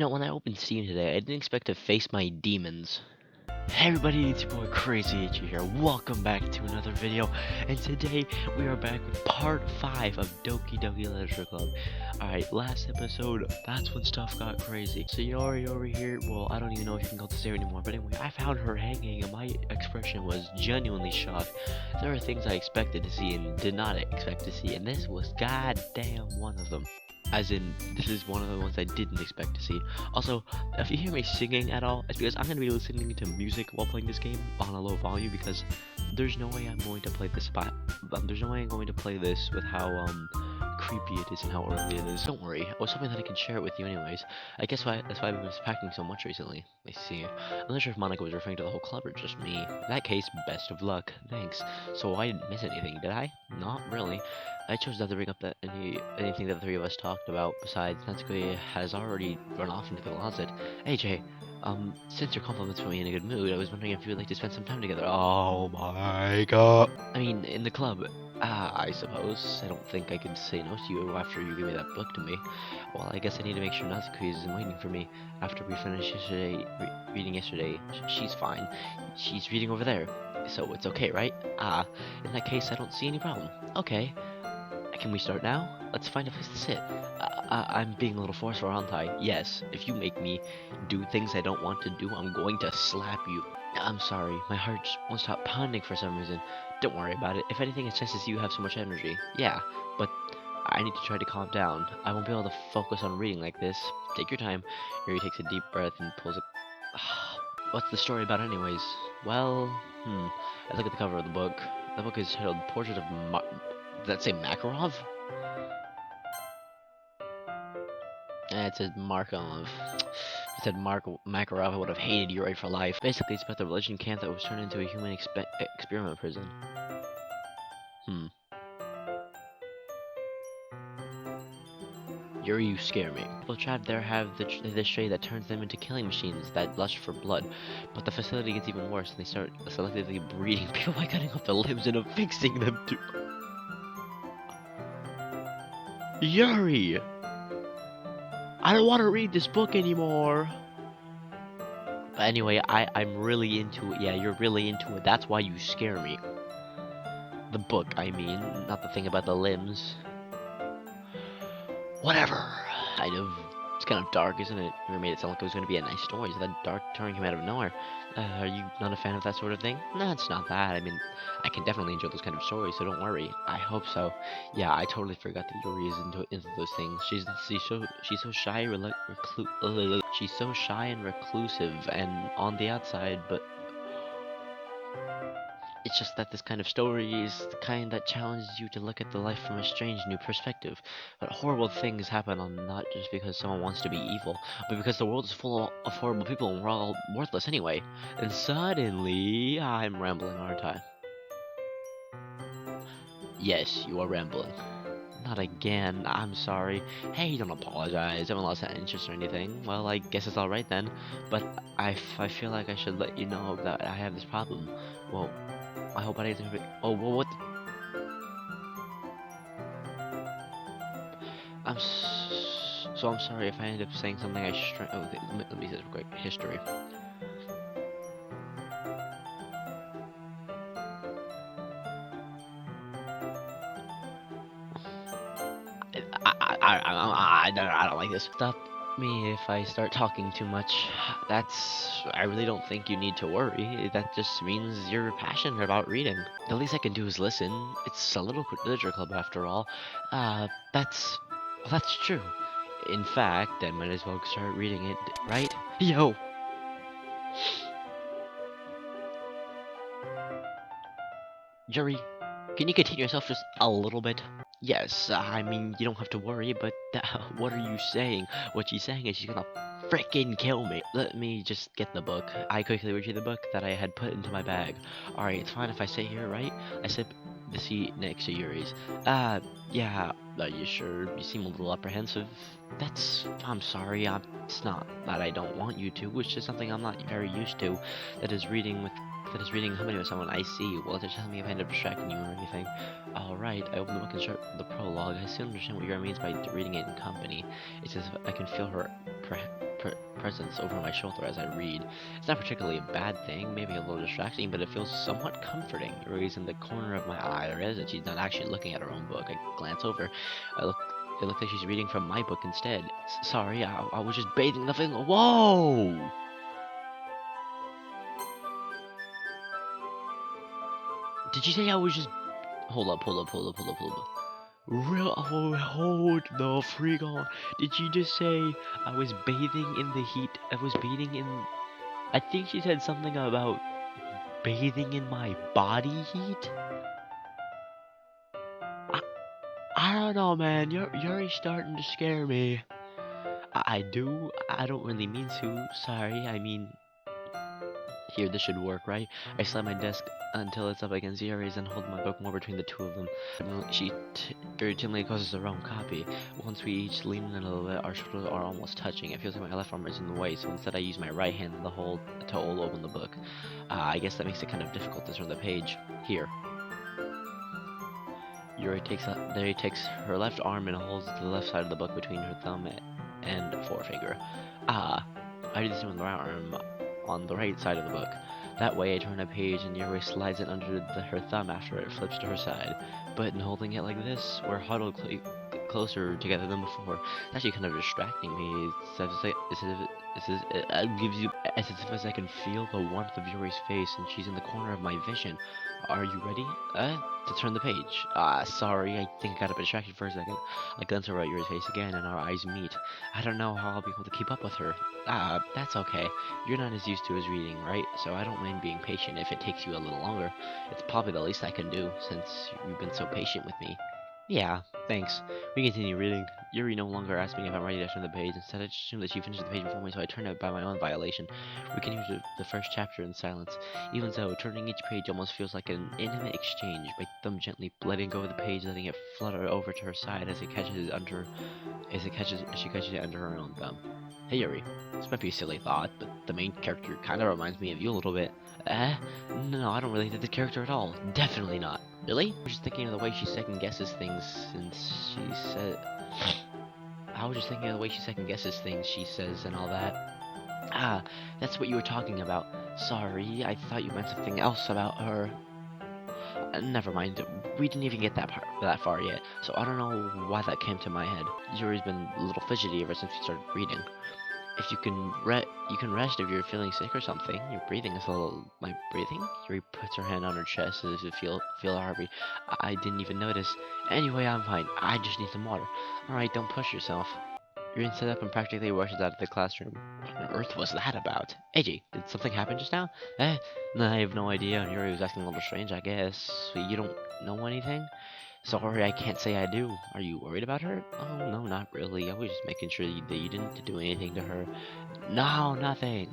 When I opened Steam today, I didn't expect to face my demons. Hey everybody, it's your boy Crazy Itchy here. Welcome back to another video, and today we are back with part 5 of Doki Literature Club. Alright, last episode, that's when stuff got crazy. So Yori over here, well, I don't even know if you can go to there anymore, but anyway, I found her hanging, and my expression was genuinely shocked. There are things I expected to see and did not expect to see, and this was goddamn one of them. As in, this is one of the ones I didn't expect to see. Also, if you hear me singing at all, it's because I'm going to be listening to music while playing this game on a low volume, because there's no way I'm going to play this there's no way I'm going to play this with how creepy it is and how early it is. Don't worry, I was hoping that I could share it with you anyways. I guess that's why I've been packing so much recently. I see. I'm not sure if Monica was referring to the whole club or just me. In that case, best of luck. Thanks. So I didn't miss anything, did I? Not really. I chose not to bring up anything that the three of us talked about. Besides, Natsuki has already run off into the closet. Hey Jay, since your compliments put me in a good mood, I was wondering if you would like to spend some time together. Oh my god. I mean, in the club. I suppose. I don't think I could say no to you after you gave me that book to me. Well, I guess I need to make sure Natsuki isn't waiting for me. After we finished reading yesterday, she's fine. She's reading over there. So it's okay, right? In that case, I don't see any problem. Okay. Can we start now? Let's find a place to sit. I'm being a little forceful, aren't I? Yes. If you make me do things I don't want to do, I'm going to slap you. I'm sorry. My heart just won't stop pounding for some reason. Don't worry about it. If anything, it's just as you have so much energy. Yeah, but I need to try to calm down. I won't be able to focus on reading like this. Take your time. Yuri takes a deep breath and pulls it. What's the story about anyways? Well, I look at the cover of the book. The book is titled Portrait of Did that say Makarov? It said Markov. If it said Makarov, I would have hated Yuri for life. Basically, it's about the religion camp that was turned into a human experiment prison. Yuri, you scare me. People trapped there have this trait that turns them into killing machines that lust for blood. But the facility gets even worse, and they start selectively breeding people by cutting off the limbs and affixing them to... Yuri! I don't want to read this book anymore. But anyway, I'm really into it. Yeah, you're really into it. That's why you scare me. The book, I mean, not the thing about the limbs. Whatever. It's kind of dark, isn't it? You made it sound like it was going to be a nice story. So that dark turn came out of nowhere. Are you not a fan of that sort of thing? No, it's not that. I mean, I can definitely enjoy those kind of stories, so don't worry. I hope so. Yeah, I totally forgot that Yuri is into those things. She's so shy, she's so shy and reclusive, and on the outside, but it's just that this kind of story is the kind that challenges you to look at the life from a strange new perspective. But horrible things happen not just because someone wants to be evil, but because the world is full of horrible people and we're all worthless anyway. And suddenly, I'm rambling, aren't I? Yes, you are rambling. Not again, I'm sorry. Hey, don't apologize, I haven't lost that interest or anything. Well, I guess it's alright then. But I feel like I should let you know that I have this problem. Well, I hope I didn't... Oh, well, what? So I'm sorry if I end up saying something I should... Oh, okay, let me say this quick. History. I don't like this. Stop me if I start talking too much. I really don't think you need to worry. That just means you're passionate about reading. The least I can do is listen. It's a literature club after all. That's true. In fact, I might as well start reading it, right? Yo! Yuri, can you contain yourself just a little bit? Yes, I mean, you don't have to worry, but what are you saying? What she's saying is she's gonna frickin' kill me. Let me just get the book. I quickly retrieved the book that I had put into my bag. Alright, it's fine if I stay here, right? I sit the seat next to Yuri's. Yeah, are you sure? You seem a little apprehensive. I'm sorry, it's not that I don't want you to, it's just something I'm not very used to. That is reading company with someone I see. Well, they're telling me if I end up distracting you or anything. Alright, I open the book and start the prologue. I still understand what Yura means by reading it in company. It says I can feel her presence over my shoulder as I read. It's not particularly a bad thing, maybe a little distracting, but it feels somewhat comforting. Yuri's in the corner of my eye. I realize that she's not actually looking at her own book. I glance over. It looks like she's reading from my book instead. Sorry, I was just bathing the thing. Whoa! Did you say I was just... Hold up. Hold the freak on. Did you just say I was bathing in the heat? I was bathing in... I think she said something about bathing in my body heat? I don't know, man. You're starting to scare me. I don't really mean to. Sorry, I mean... Here, this should work, right? I slam my desk until it's up against Yuri's and hold my book more between the two of them. She irritably causes the wrong copy. Once we each lean in a little bit, our shoulders are almost touching. It feels like my left arm is in the way, so instead I use my right hand to hold open the book. I guess that makes it kind of difficult to turn the page. Here. Yuri takes her left arm and holds the left side of the book between her thumb and forefinger. I do the same with the right arm on the right side of the book. That way I turn a page and Yuri slides it under her thumb after it flips to her side. But in holding it like this, we're huddled closer together than before. It's actually kind of distracting me. It gives you as if I can feel the warmth of Yuri's face and she's in the corner of my vision. Are you ready? To turn the page. Sorry, I think I got a bit distracted for a second. I glance over at Yuri's face again and our eyes meet. I don't know how I'll be able to keep up with her. That's okay. You're not as used to as reading, right? So I don't mind being patient if it takes you a little longer. It's probably the least I can do, since you've been so patient with me. Yeah, thanks. We continue reading. Yuri no longer asks me if I'm ready to turn the page. Instead, I just assume that she finished the page before me, so I turn it by my own violation. We continue to the first chapter in silence. Even so, turning each page almost feels like an intimate exchange. My thumb gently letting go of the page, letting it flutter over to her side as she catches it under her own thumb. Hey Yuri, this might be a silly thought, but the main character kind of reminds me of you a little bit. No, I don't really think the character at all. Definitely not. Really? I was just thinking of the way she second guesses things since she said... I was just thinking of the way she second guesses things she says and all that. That's what you were talking about. Sorry, I thought you meant something else about her. Never mind, we didn't even get that far yet, so I don't know why that came to my head. Yuri's been a little fidgety ever since we started reading. If you can rest if you're feeling sick or something. Your breathing is a little... My breathing? Yuri puts her hand on her chest as if to feel her heartbeat. I didn't even notice. Anyway, I'm fine. I just need some water. Alright, don't push yourself. Yuri sits up and practically rushes out of the classroom. What on earth was that about? AJ, did something happen just now? No, I have no idea. Yuri was acting a little strange, I guess. You don't know anything? Sorry, I can't say I do. Are you worried about her? Oh, no, not really. I was just making sure that you didn't do anything to her. No, nothing.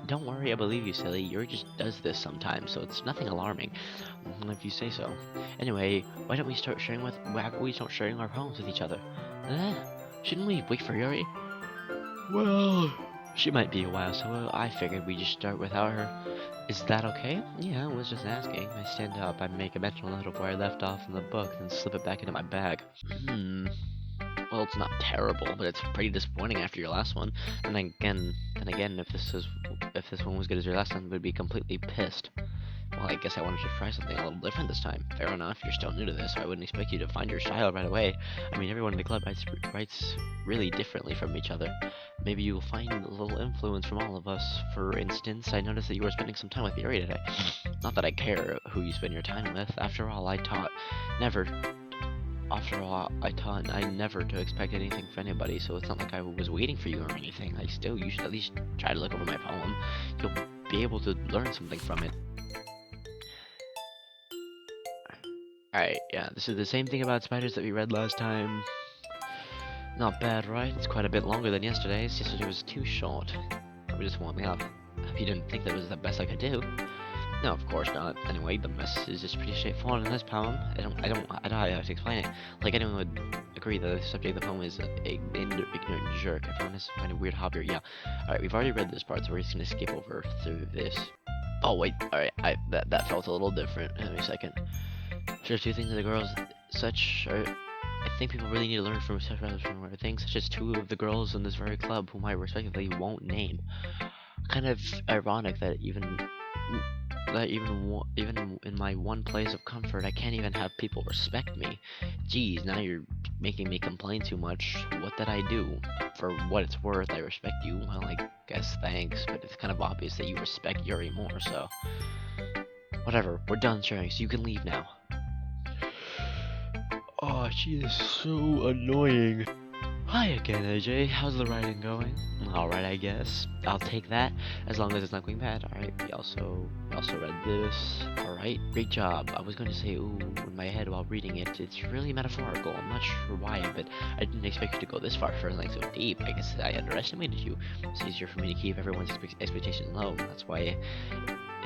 Don't worry, I believe you, silly. Yuri just does this sometimes, so it's nothing alarming. If you say so. Anyway, why don't we start sharing our poems with each other? Shouldn't we wait for Yuri? Well, she might be a while, so I figured we'd just start without her. Is that okay? Yeah, I was just asking. I stand up, I make a mental note of where I left off in the book, then slip it back into my bag. Well, it's not terrible, but it's pretty disappointing after your last one. And again, if this one was good as your last one, we'd be completely pissed. Well, I guess I wanted to try something a little different this time. Fair enough, you're still new to this, so I wouldn't expect you to find your style right away. I mean, everyone in the club writes really differently from each other. Maybe you'll find a little influence from all of us. For instance, I noticed that you were spending some time with Yuri today. Not that I care who you spend your time with. After all, I taught never to expect anything from anybody, so it's not like I was waiting for you or anything. You should at least try to look over my poem. You'll be able to learn something from it. Alright, yeah, this is the same thing about spiders that we read last time. Not bad, right? It's quite a bit longer than yesterday's. Yesterday was too short. I was just warming up. Hope you didn't think that was the best I could do. No, of course not. Anyway, the message is pretty straightforward in this poem. I don't have to explain it. Like, anyone would agree that the subject of the poem is an ignorant jerk. Everyone has some kind of weird hobby. Yeah. Alright, we've already read this part, so we're just gonna skip over through this. Oh, wait. Alright, that felt a little different. Give me a second. Sure, two things the girls I think people really need to learn from such rather from things such as two of the girls in this very club whom I respectively won't name. Kind of ironic that even in my one place of comfort, I can't even have people respect me. Geez, now you're making me complain too much. What did I do? For what it's worth, I respect you. Well, I guess thanks, but it's kind of obvious that you respect Yuri more, so... Whatever, we're done sharing, so you can leave now. Oh, she is so annoying. Hi again, AJ. How's the writing going? Alright, I guess. I'll take that, as long as it's not going bad. Alright, we also read this. Alright, great job. I was going to say, ooh, in my head while reading it, it's really metaphorical. I'm not sure why, but I didn't expect you to go this far for something so deep. I guess I underestimated you. It's easier for me to keep everyone's expectations low. That's why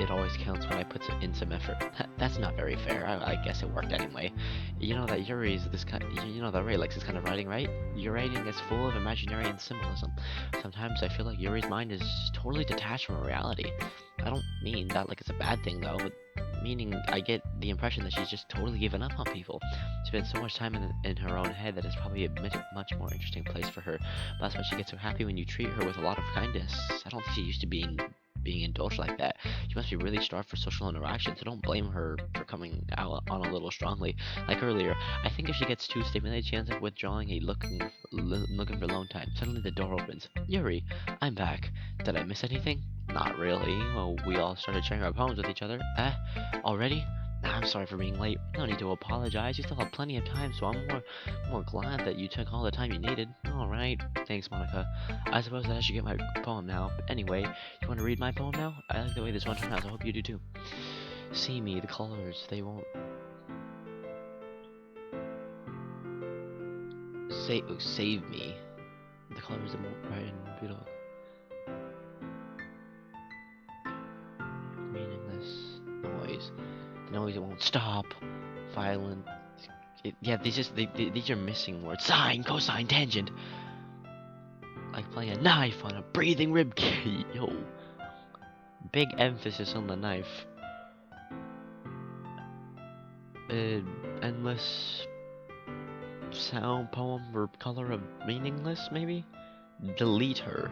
it always counts when I put in some effort. That's not very fair. I guess it worked anyway. You know that Yuri is this kind. You know that Yuri likes this kind of writing, right? Your writing is full of imaginary and symbolism. Sometimes I feel like Yuri's mind is totally detached from reality. I don't mean that like it's a bad thing though, but meaning I get the impression that she's just totally given up on people. She spends so much time in her own head that it's probably a much more interesting place for her. But that's why she gets so happy when you treat her with a lot of kindness. I don't think she used to being indulged like that. She must be really starved for social interaction, so don't blame her for coming out on a little strongly. Like earlier, I think if she gets too stimulated, she ends up withdrawing and looking for alone time. Suddenly the door opens. Yuri, I'm back. Did I miss anything? Not really. Well, we all started sharing our poems with each other. Already? I'm sorry for being late. No need to apologize. You still have plenty of time, so I'm more glad that you took all the time you needed. Alright. Thanks, Monika. I suppose that I should get my poem now. But anyway, you want to read my poem now? I like the way this one turned out, so I hope you do too. See me, the colors, they won't... Save me. The colors that won't bright and beautiful. Meaningless noise. The noise that won't stop. Violent. Yeah, these are missing words. Sine, cosine, tangent. Like playing a knife on a breathing rib cage. Yo. Big emphasis on the knife. Endless sound poem or color of meaningless, maybe? Delete her.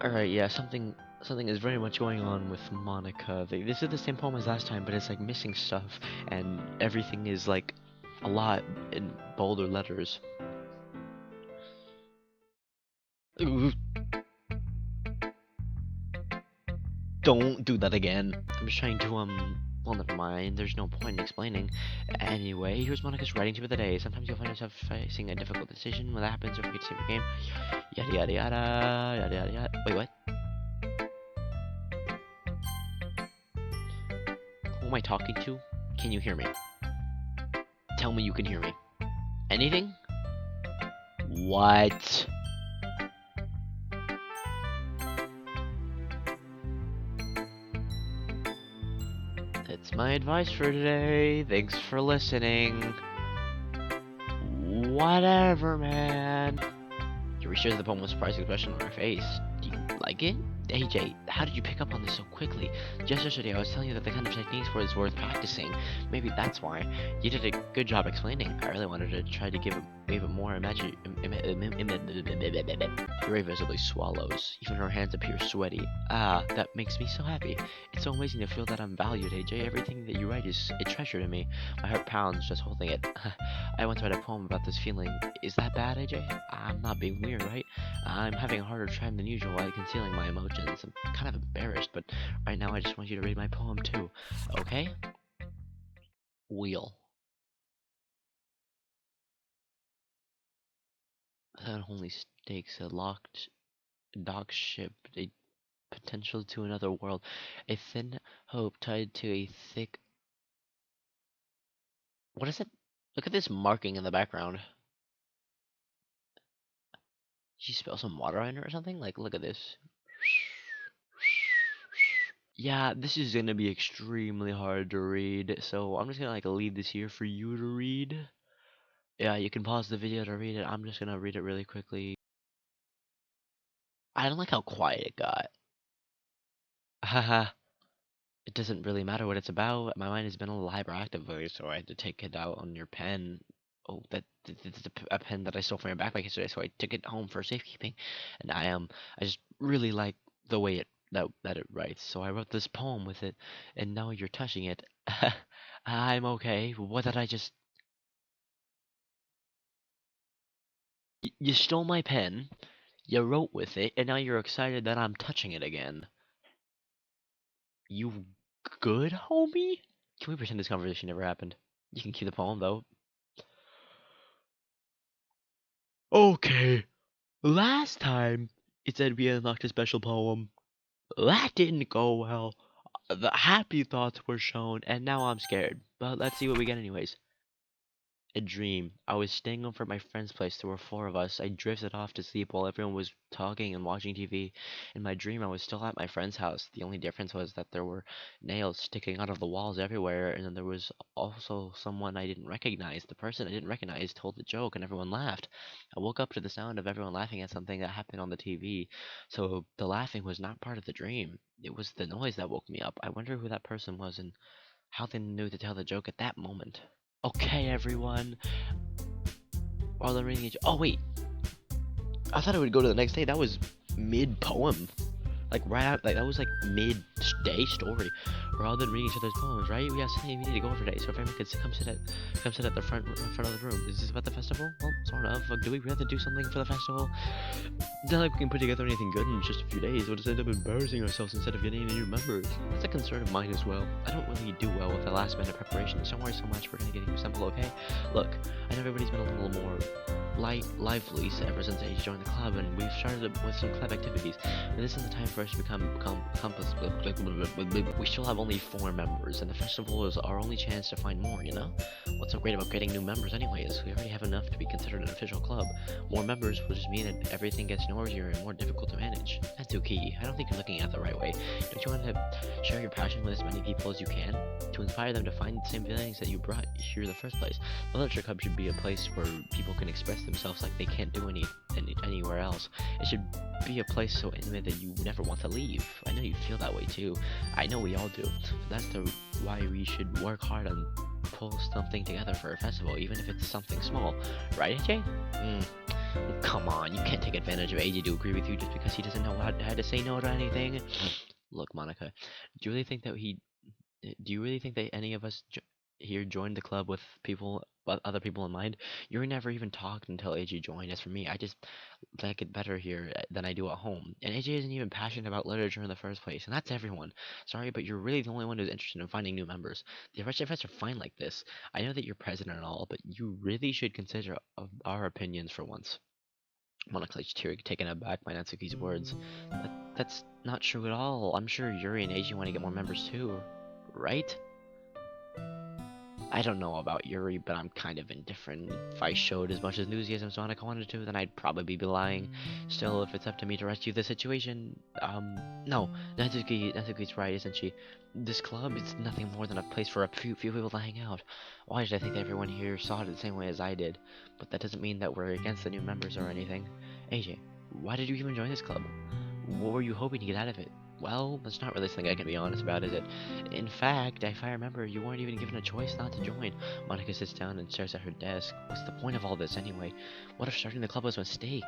Alright, yeah, something is very much going on with Monika. This is the same poem as last time, but it's like missing stuff, and everything is like a lot in bolder letters. Ooh. Don't do that again. I'm just trying to, well, never mind. There's no point in explaining. Anyway, here's Monika's writing tip of the day. Sometimes you'll find yourself facing a difficult decision. When that happens, don't forget to save your game. Yada yada yada, yada yada yada. Wait, what? Who am I talking to? Can you hear me? Tell me you can hear me. Anything? What? That's my advice for today. Thanks for listening. Whatever, man. Yuri shares the poem with a surprised expression on her face. Do you like it? AJ, how did you pick up on this so quickly? Just yesterday I was telling you that the kind of techniques for it's worth practicing. Maybe that's why. You did a good job explaining. I really wanted to try to give it more imagine. Yuri visibly swallows. Even her hands appear sweaty. Ah, that makes me so happy. It's so amazing to feel that I'm valued, AJ. Everything that you write is a treasure to me. My heart pounds just holding it. I once read a poem about this feeling. Is that bad, AJ? I'm not being weird, right? I'm having a harder time than usual while concealing my emotions. I'm kind of embarrassed, but right now I just want you to read my poem too. Okay? Wheel. That only stakes a locked dock ship, a potential to another world, a thin hope tied to a thick... What is it? Look at this marking in the background. Did she spill some water on it or something? Like, look at this. Yeah, this is gonna be extremely hard to read, so I'm just gonna like leave this here for you to read. Yeah, you can pause the video to read it. I'm just gonna read it really quickly. I don't like how quiet it got. Haha. it doesn't really matter what it's about. My mind has been a little hyperactive lately, so I had to take it out on your pen. Oh, that's a pen that I stole from your backpack yesterday, so I took it home for safekeeping. And I just really like the way that it writes, so I wrote this poem with it, and now you're touching it. I'm okay. What did I just? You stole my pen, you wrote with it, and now you're excited that I'm touching it again. You good, homie? Can we pretend this conversation never happened? You can keep the poem, though. Okay. Last time, it said we unlocked a special poem. That didn't go well. The happy thoughts were shown, and now I'm scared. But let's see what we get anyways. A dream. I was staying over at my friend's place. There were four of us. I drifted off to sleep while everyone was talking and watching TV. In my dream, I was still at my friend's house. The only difference was that there were nails sticking out of the walls everywhere, and then there was also someone I didn't recognize. The person I didn't recognize told the joke, and everyone laughed. I woke up to the sound of everyone laughing at something that happened on the TV. So the laughing was not part of the dream. It was the noise that woke me up. I wonder who that person was and how they knew to tell the joke at that moment. Okay, everyone. While they're reading each. Oh wait, I thought it would go to the next day. That was mid poem. Like right out, like that was like mid-day story. We're all done reading each other's poems, right? We have something we need to go over today. So if everyone could come sit at the front of the room. Is this about the festival? Well, sort of. Like, do we really have to do something for the festival? It's not like we can put together anything good in just a few days. We'll just end up embarrassing ourselves instead of getting any new members. That's a concern of mine as well. I don't really do well with the last minute preparations. Don't worry so much. We're gonna get you simple, okay? Look, I know everybody's been a little more lively ever since I joined the club, and we've started with some club activities. But this is the time for us to become compass. We still have only 4 members, and the festival is our only chance to find more. You know, what's so great about getting new members? Anyways, we already have enough to be considered an official club. More members will just mean that everything gets noisier and more difficult to manage. That's key. I don't think you're looking at it the right way. Don't you want to share your passion with as many people as you can to inspire them to find the same feelings that you brought here in the first place? The literature club should be a place where people can express themselves like they can't do anywhere else. It should be a place so intimate that you never want to leave. I know you feel that way too. I know we all do. That's why we should work hard on pull something together for a festival, even if it's something small. Right, AJ? Come on, you can't take advantage of AJ to agree with you just because he doesn't know how to say no to anything. Look, Monica, do you really think that any of us here joined the club with other people in mind? You never even talked until AJ joined. As for me, I just like it better here than I do at home. And AJ isn't even passionate about literature in the first place, and that's everyone. Sorry, but you're really the only one who's interested in finding new members. The rest of us are fine like this. I know that you're president and all, but you really should consider our opinions for once. Monica likes taken aback by Natsuki's words. That's not true at all. I'm sure Yuri and AJ want to get more members too, right? I don't know about Yuri, but I'm kind of indifferent. If I showed as much enthusiasm as Monica wanted to, then I'd probably be lying. Still, if it's up to me to rescue the situation, no, Natsuki's right, isn't she? This club is nothing more than a place for a few people to hang out. Why did I think that everyone here saw it the same way as I did? But that doesn't mean that we're against the new members or anything. AJ, why did you even join this club? What were you hoping to get out of it? Well, that's not really something I can be honest about, is it? In fact, if I remember, you weren't even given a choice not to join. Monica sits down and stares at her desk. What's the point of all this anyway? What if starting the club was a mistake?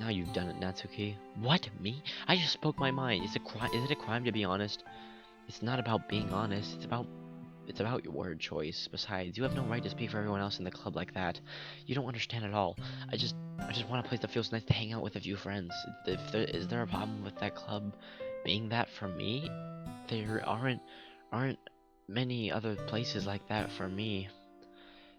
Now you've done it, Natsuki. What? Me? I just spoke my mind. Is it a crime to be honest? It's not about being honest. It's about your word choice. Besides, you have no right to speak for everyone else in the club like that. You don't understand at all. I just want a place that feels nice to hang out with a few friends. Is there a problem with that club being that for me? There aren't many other places like that for me.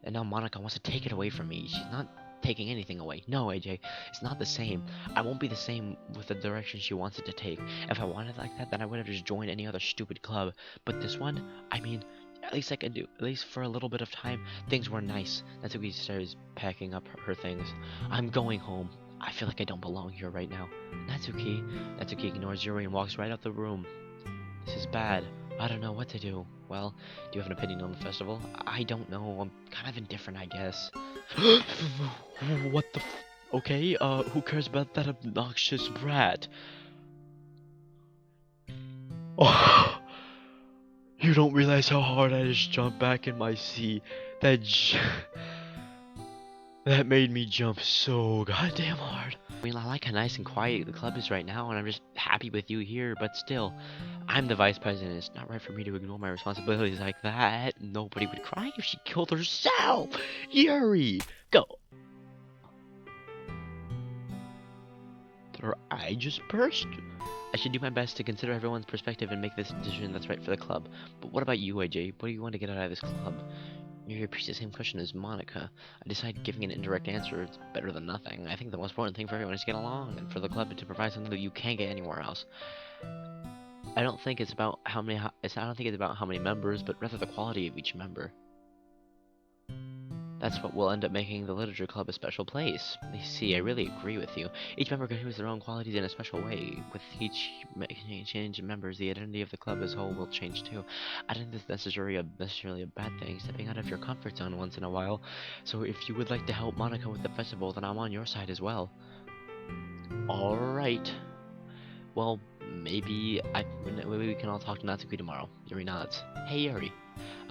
And now Monica wants to take it away from me. She's not taking anything away. No, AJ, it's not the same. I won't be the same with the direction she wants it to take. If I wanted like that, then I would have just joined any other stupid club. But this one, I mean, at least I can do. At least for a little bit of time, things were nice. Natsuki starts packing up her things. I'm going home. I feel like I don't belong here right now. Natsuki ignores Yuri and walks right out the room. This is bad. I don't know what to do. Well, do you have an opinion on the festival? I don't know. I'm kind of indifferent, I guess. What the Okay, who cares about that obnoxious brat? Oh, You don't realize how hard I just jumped back in my seat. That made me jump so goddamn hard. I mean, I like how nice and quiet the club is right now, and I'm just happy with you here, but still, I'm the vice president. It's not right for me to ignore my responsibilities like that. Nobody would cry if she killed herself. Yuri, go. Her eye just burst. I should do my best to consider everyone's perspective and make this decision that's right for the club. But what about you, AJ? What do you want to get out of this club? You repeat the same question as Monica. I decided giving an indirect answer is better than nothing. I think the most important thing for everyone is to get along, and for the club to provide something that you can't get anywhere else. I don't think it's about how many. I don't think it's about how many members, but rather the quality of each member. That's what will end up making the literature club a special place. You see, I really agree with you. Each member contributes their own qualities in a special way. With each change in members, the identity of the club as a whole will change too. I don't think that's necessarily a bad thing, stepping out of your comfort zone once in a while. So if you would like to help Monica with the festival, then I'm on your side as well. Alright. Well, maybe we can all talk to Natsuki tomorrow. Yuri nods. Hey Yuri.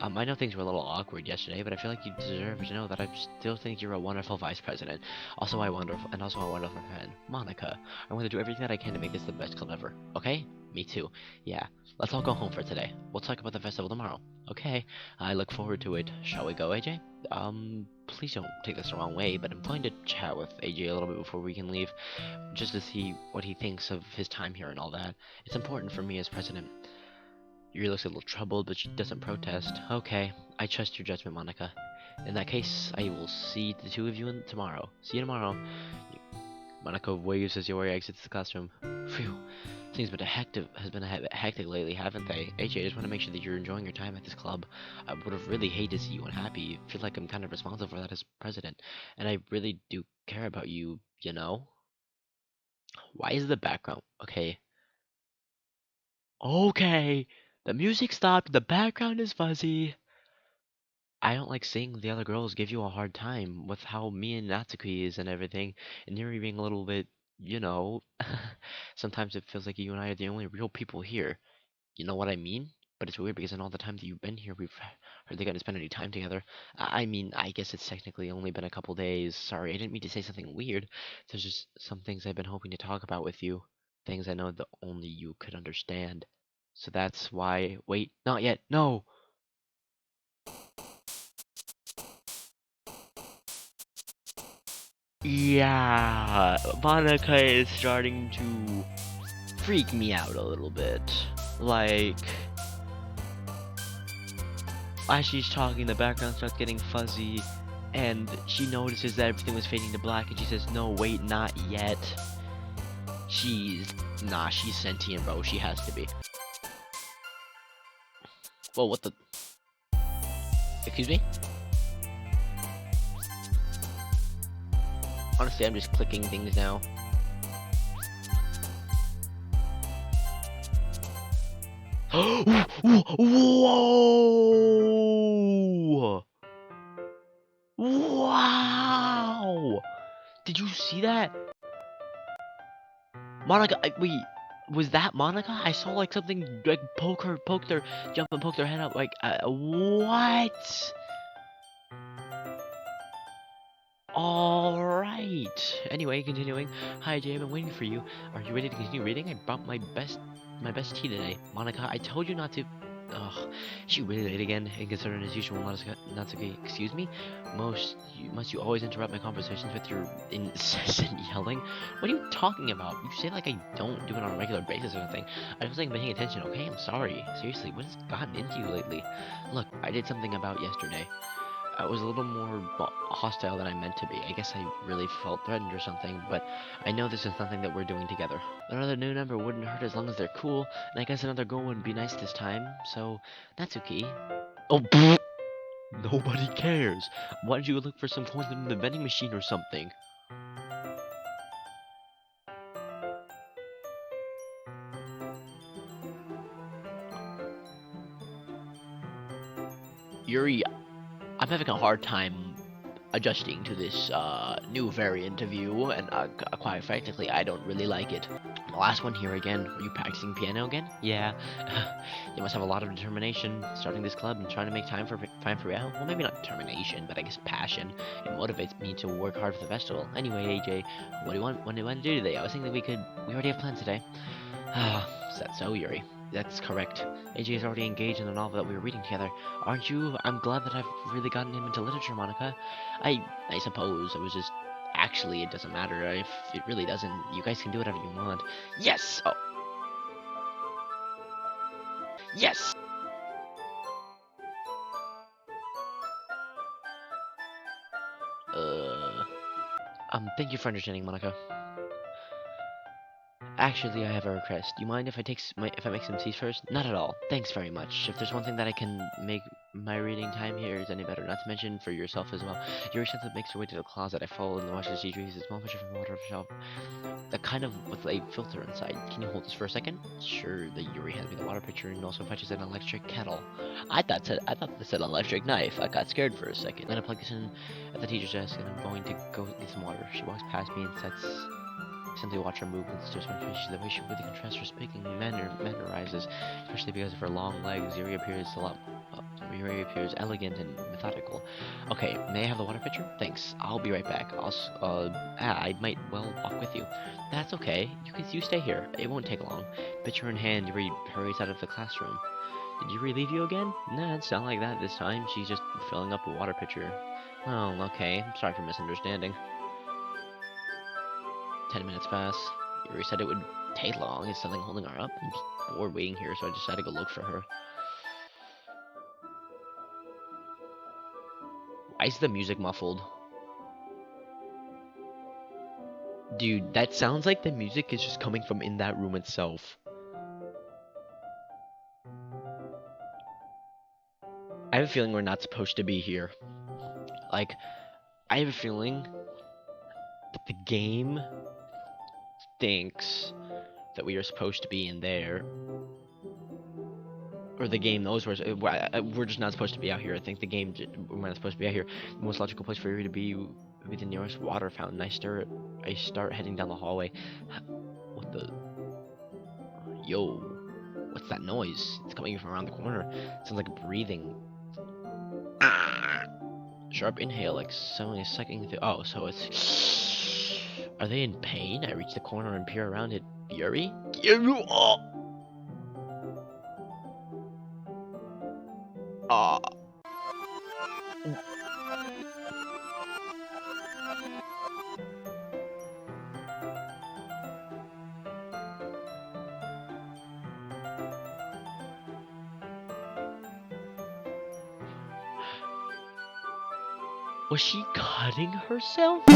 I know things were a little awkward yesterday, but I feel like you deserve to know that I still think you're a wonderful vice president. Also a wonderful friend, Monica. I want to do everything that I can to make this the best club ever. Okay? Me too. Yeah. Let's all go home for today. We'll talk about the festival tomorrow. Okay? I look forward to it. Shall we go, AJ? Please don't take this the wrong way, but I'm going to chat with AJ a little bit before we can leave, just to see what he thinks of his time here and all that. It's important for me as president. Yuri looks a little troubled, but she doesn't protest. Okay, I trust your judgment, Monica. In that case, I will see the two of you tomorrow. See you tomorrow. Monica waves as Yuri exits the classroom. Phew. Things has been a bit hectic lately, haven't they? AJ, I just want to make sure that you're enjoying your time at this club. I would have really hated to see you unhappy. I feel like I'm kind of responsible for that as president. And I really do care about you, you know? Why is the background? Okay. Okay. The music stopped, the background is fuzzy. I don't like seeing the other girls give you a hard time with how me and Natsuki is and everything, and you're being a little bit, you know, sometimes it feels like you and I are the only real people here. You know what I mean? But it's weird because in all the time that you've been here, we've hardly gotten to spend any time together. I mean, I guess it's technically only been a couple days. Sorry, I didn't mean to say something weird. There's just some things I've been hoping to talk about with you. Things I know that only you could understand. So that's why. Wait, not yet. No! Yeah, Monica is starting to freak me out a little bit. Like, as she's talking, the background starts getting fuzzy, and she notices that everything was fading to black, and she says, no, wait, not yet. She's sentient, bro. She has to be. Whoa, what the? Excuse me? Honestly, I'm just clicking things now. Whoa! Wow! Did you see that? Monica, wait, was that Monica? I saw like something like jump and poke their head up. Like, what? Alright. Anyway, continuing. Hi, Jay, I've been waiting for you. Are you ready to continue reading? I brought my best tea today. Monica, I told you not to. Ugh, she really late again, and considering as usual, Natsuki, excuse me? Must you always interrupt my conversations with your incessant yelling? What are you talking about? You say like I don't do it on a regular basis or something. I wasn't paying attention, okay? I'm sorry. Seriously, what has gotten into you lately? Look, I did something about yesterday. I was a little more hostile than I meant to be. I guess I really felt threatened or something, but I know this is something that we're doing together. Another new number wouldn't hurt as long as they're cool, and I guess another girl would be nice this time, so Natsuki. Oh, pfft. Nobody cares. Why don't you look for some coins in the vending machine or something? Yuri, I'm having a hard time adjusting to this new variant of you, and quite frankly, I don't really like it. The last one here again. Are you practicing piano again? Yeah. You must have a lot of determination starting this club and trying to make time for real. Well, maybe not determination, but I guess passion. It motivates me to work hard for the festival. Anyway, AJ, what do you want? What do you want to do today? I was thinking we already have plans today. Ah, is that so, Yuri? That's correct. AJ is already engaged in the novel that we were reading together, aren't you? I'm glad that I've really gotten him into literature, Monica. I suppose it was just. Actually, it doesn't matter. If it really doesn't, you guys can do whatever you want. Yes! Oh. Yes! Uh. Thank you for understanding, Monica. Actually, I have a request. Do you mind if if I make some tea first? Not at all. Thanks very much. If there's one thing that I can make my reading time here is any better, not to mention for yourself as well. Yuri since it makes her way to the closet. I follow and watch as she drinks a small pitcher from water shelf. That kind of with a filter inside. Can you hold this for a second? Sure. The Yuri hands me the water pitcher and also fetches an electric kettle. I thought this said electric knife. I got scared for a second. I'm gonna plug this in at the teacher's desk and I'm going to go get some water. She walks past me and sets. Simply watch her movements, just when the way she really contrasts her speaking mannerizes, especially because of her long legs. Yuri appears elegant and methodical. Okay, may I have the water pitcher? Thanks. I'll be right back. I might well walk with you. That's okay. You stay here. It won't take long. Pitcher in hand, Yuri hurries out of the classroom. Did Yuri leave you again? Nah, it's not like that this time. She's just filling up a water pitcher. Oh, okay. I'm sorry for misunderstanding. 10 minutes pass. Yuri said it would take long. Is something holding her up? I'm just bored waiting here, so I decided to go look for her. Why is the music muffled? Dude, that sounds like the music is just coming from in that room itself. I have a feeling we're not supposed to be here. Like, I have a feeling that the game thinks that we are supposed to be in there. Or the game knows we're just not supposed to be out here. I think the game, we're not supposed to be out here. The most logical place for you to be would be the nearest water fountain. I start heading down the hallway. What the? Yo, what's that noise? It's coming from around the corner. It sounds like breathing. Ah! Sharp inhale, like someone is sucking through. Oh, so it's. Are they in pain? I reach the corner and peer around it. Yuri? Oh! Ah! Was she cutting herself?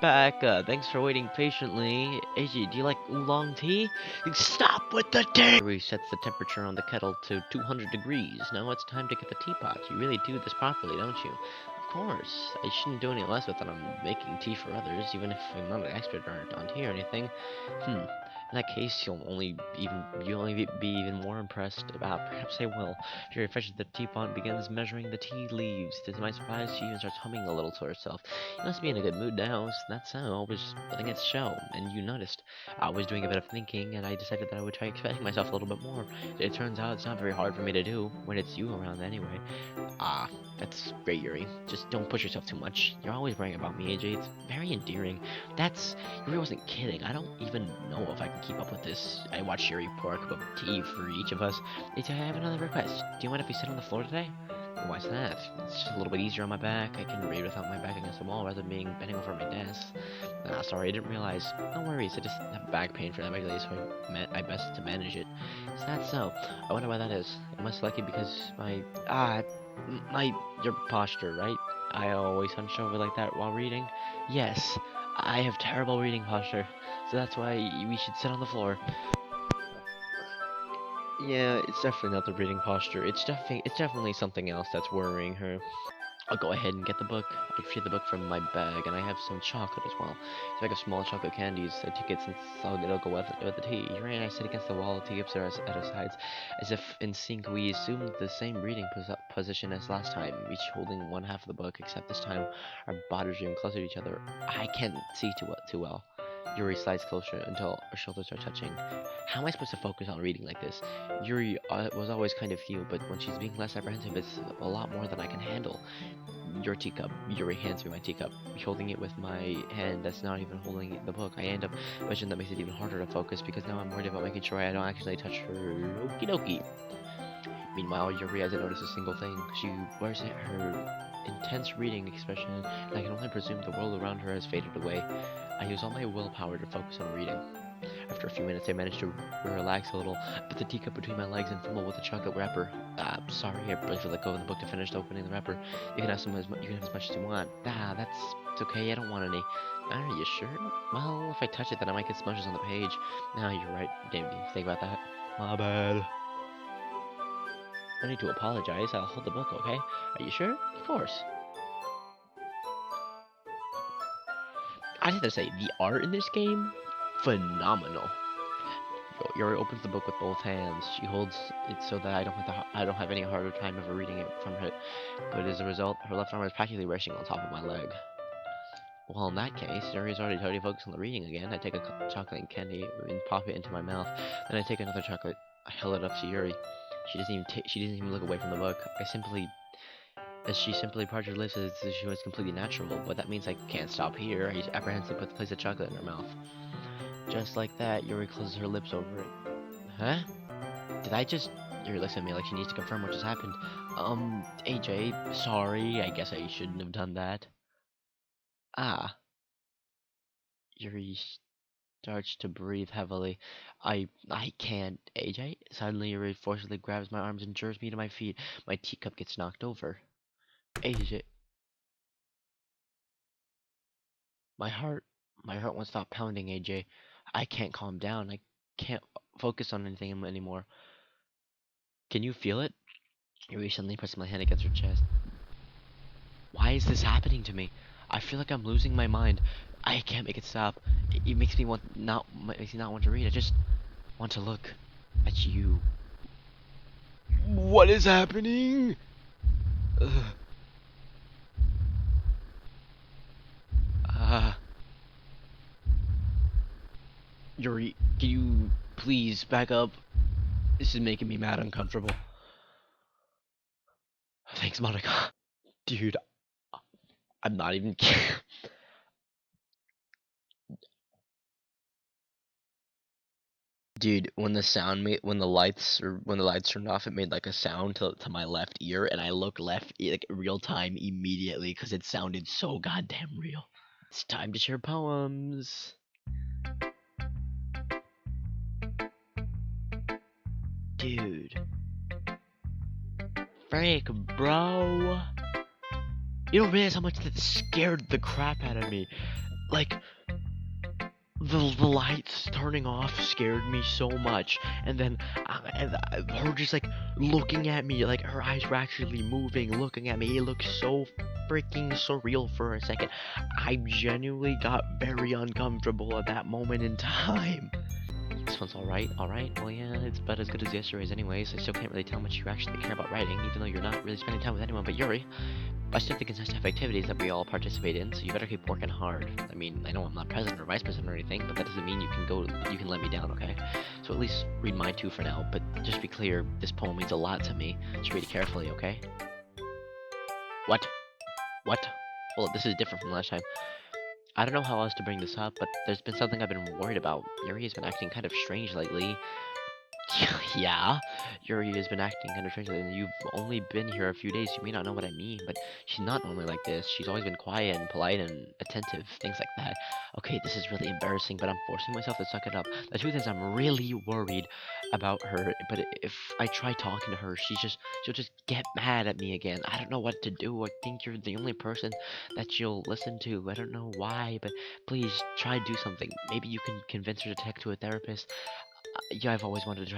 Back, thanks for waiting patiently. AJ, do you like oolong tea? Stop with the tea! Resets the temperature on the kettle to 200 degrees. Now it's time to get the teapot. You really do this properly, don't you? Of course. I shouldn't do any less with that. I'm making tea for others, even if I'm not an expert on tea or anything. In that case, you'll only be even more impressed. Perhaps I will. Fury fetches the teapot and begins measuring the tea leaves. To my surprise, she even starts humming a little to herself. You must be in a good mood now. That's how I was letting it show, and you noticed. I was doing a bit of thinking, and I decided that I would try expressing myself a little bit more. It turns out it's not very hard for me to do when it's you around anyway. Ah, that's great, Yuri. Just don't push yourself too much. You're always worrying about me, AJ. It's very endearing. Yuri wasn't kidding. I don't even know if I can keep up with this. I watched Yuri pour a cup of tea for each of us. AJ, I have another request. Do you mind if we sit on the floor today? Why's that? It's just a little bit easier on my back. I can read without my back against the wall rather than bending over my desk. Sorry, I didn't realize. No worries, I just have back pain for that regularly, so I best to manage it. Is that so? I wonder why that is. It must likely because your posture, right? I always hunch over like that while reading. Yes, I have terrible reading posture, so that's why we should sit on the floor. Yeah, it's definitely not the reading posture. It's definitely something else that's worrying her. I'll go ahead and get the book. I retrieve the book from my bag, and I have some chocolate as well. It's like a small chocolate candies. I take it since it'll go with the tea. Yuri and I sit against the wall, tea cups are at our sides. As if in sync, we assumed the same reading position as last time, each holding one half of the book, except this time our bodies are even closer to each other. I can't see too well. Yuri slides closer until her shoulders are touching. How am I supposed to focus on reading like this? Yuri was always kind of cute, but when she's being less apprehensive, it's a lot more than I can handle. Your teacup. Yuri hands me my teacup. Holding it with my hand that's not even holding the book. I end up mentioning that makes it even harder to focus because now I'm worried about making sure I don't actually touch her. Okie dokie. Meanwhile, Yuri hasn't noticed a single thing. She wears her intense reading expression, and I can only presume the world around her has faded away. I use all my willpower to focus on reading. After a few minutes, I managed to relax a little, put the teacup between my legs, and fumble with the chocolate wrapper. Sorry, I briefly let go of the book to finish opening the wrapper. You can have you can have as much as you want. It's okay. I don't want any. Are you sure? Well, if I touch it, then I might get smudges on the page. No, you're right. Didn't even think about that. My bad. No need to apologize. I'll hold the book, okay? Are you sure? Of course. I have to say, the art in this game, phenomenal. Yuri opens the book with both hands. She holds it so that I don't have any harder time ever reading it from her. But as a result, her left arm is practically resting on top of my leg. Well, in that case, Yuri is already totally focused on the reading again. I take a chocolate and candy and pop it into my mouth. Then I take another chocolate. I held it up to Yuri. She doesn't even look away from the book. As she simply parted her lips as if she was completely natural, but that means I can't stop here. I apprehensively place a chocolate in her mouth. Just like that, Yuri closes her lips over it. Huh? Yuri looks at me like she needs to confirm what just happened. AJ, sorry, I guess I shouldn't have done that. Ah. Yuri starts to breathe heavily. I can't, AJ. Suddenly, Yuri forcibly grabs my arms and jerks me to my feet. My teacup gets knocked over. AJ, my heart, my heart won't stop pounding, AJ. I can't calm down. I can't focus on anything anymore. Can you feel it? Yuri suddenly pressing my hand against her chest. Why is this happening to me? I feel like I'm losing my mind. I can't make it stop. It makes me makes me not want to read. I just want to look at you. What is happening? Yuri, can you please back up? This is making me mad uncomfortable. Thanks, Monica. Dude, I'm not even kidding. Dude, when the lights turned off, it made like a sound to my left ear, and I looked left like real time immediately because it sounded so goddamn real. It's time to share poems. Dude. Frick, bro. You don't realize how much that scared the crap out of me. Like, the lights turning off scared me so much, and then her just like looking at me, like her eyes were actually moving, looking at me. It looked so freaking surreal for a second. I genuinely got very uncomfortable at that moment in time. This one's alright. Well, yeah, it's about as good as yesterday's anyways. I still can't really tell how much you actually care about writing, even though you're not really spending time with anyone but Yuri. I still think it's nice to have activities that we all participate in, so you better keep working hard. I mean, I know I'm not president or vice president or anything, but that doesn't mean you can let me down, okay? So at least read mine too for now, but just be clear, this poem means a lot to me. Just read it carefully, okay? What? Well, this is different from last time. I don't know how else to bring this up, but there's been something I've been worried about. Yuri has been acting kind of strange lately. Yeah, Yuri has been acting kind of strangely, and you've only been here a few days. You may not know what I mean, but she's not normally like this. She's always been quiet and polite and attentive, things like that. Okay, this is really embarrassing, but I'm forcing myself to suck it up. The truth is, I'm really worried about her, but if I try talking to her, she'll just get mad at me again. I don't know what to do. I think you're the only person that she'll listen to. I don't know why, but please try to do something. Maybe you can convince her to talk to a therapist. Yeah, I've always wanted to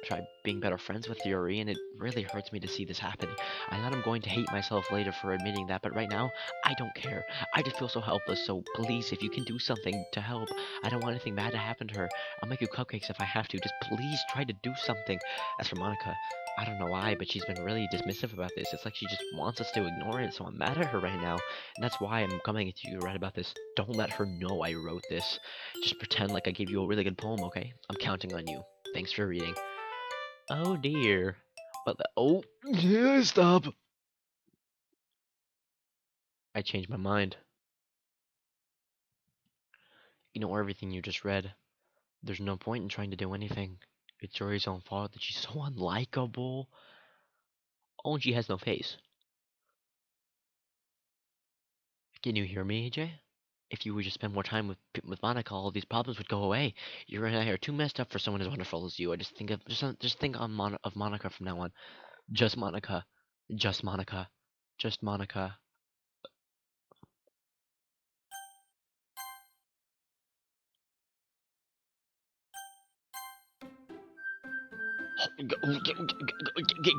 try being better friends with Yuri, and it really hurts me to see this happening. I thought I'm going to hate myself later for admitting that, but right now, I don't care. I just feel so helpless, so please, if you can do something to help, I don't want anything bad to happen to her. I'll make you cupcakes if I have to. Just please try to do something. As for Monica, I don't know why, but she's been really dismissive about this. It's like she just wants us to ignore it, so I'm mad at her right now. And that's why I'm coming to you right about this. Don't let her know I wrote this. Just pretend like I gave you a really good poem, okay? I'm counting on you. Thanks for reading. Oh dear. But oh, yeah, stop. I changed my mind. Ignore everything you just read. There's no point in trying to do anything. It's Yuri's own fault that she's so unlikable. Oh, and she has no face. Can you hear me, AJ? If you would just spend more time with Monika, all these problems would go away. You and I are too messed up for someone as wonderful as you. I just think of just think on of Monika from now on. Just Monika, just Monika, just Monika.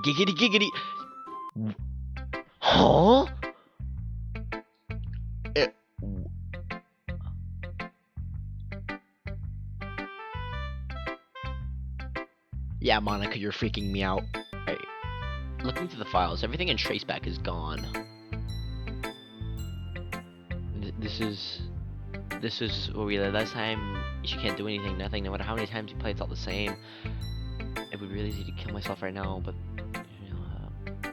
Giggity giggity. Huh? Eh, Yeah, Monika, you're freaking me out. Hey, looking through the files, everything in Traceback is gone. This is where we last time. She can't do anything, nothing. No matter how many times you play, it's all the same. It would be really easy to kill myself right now, but you know,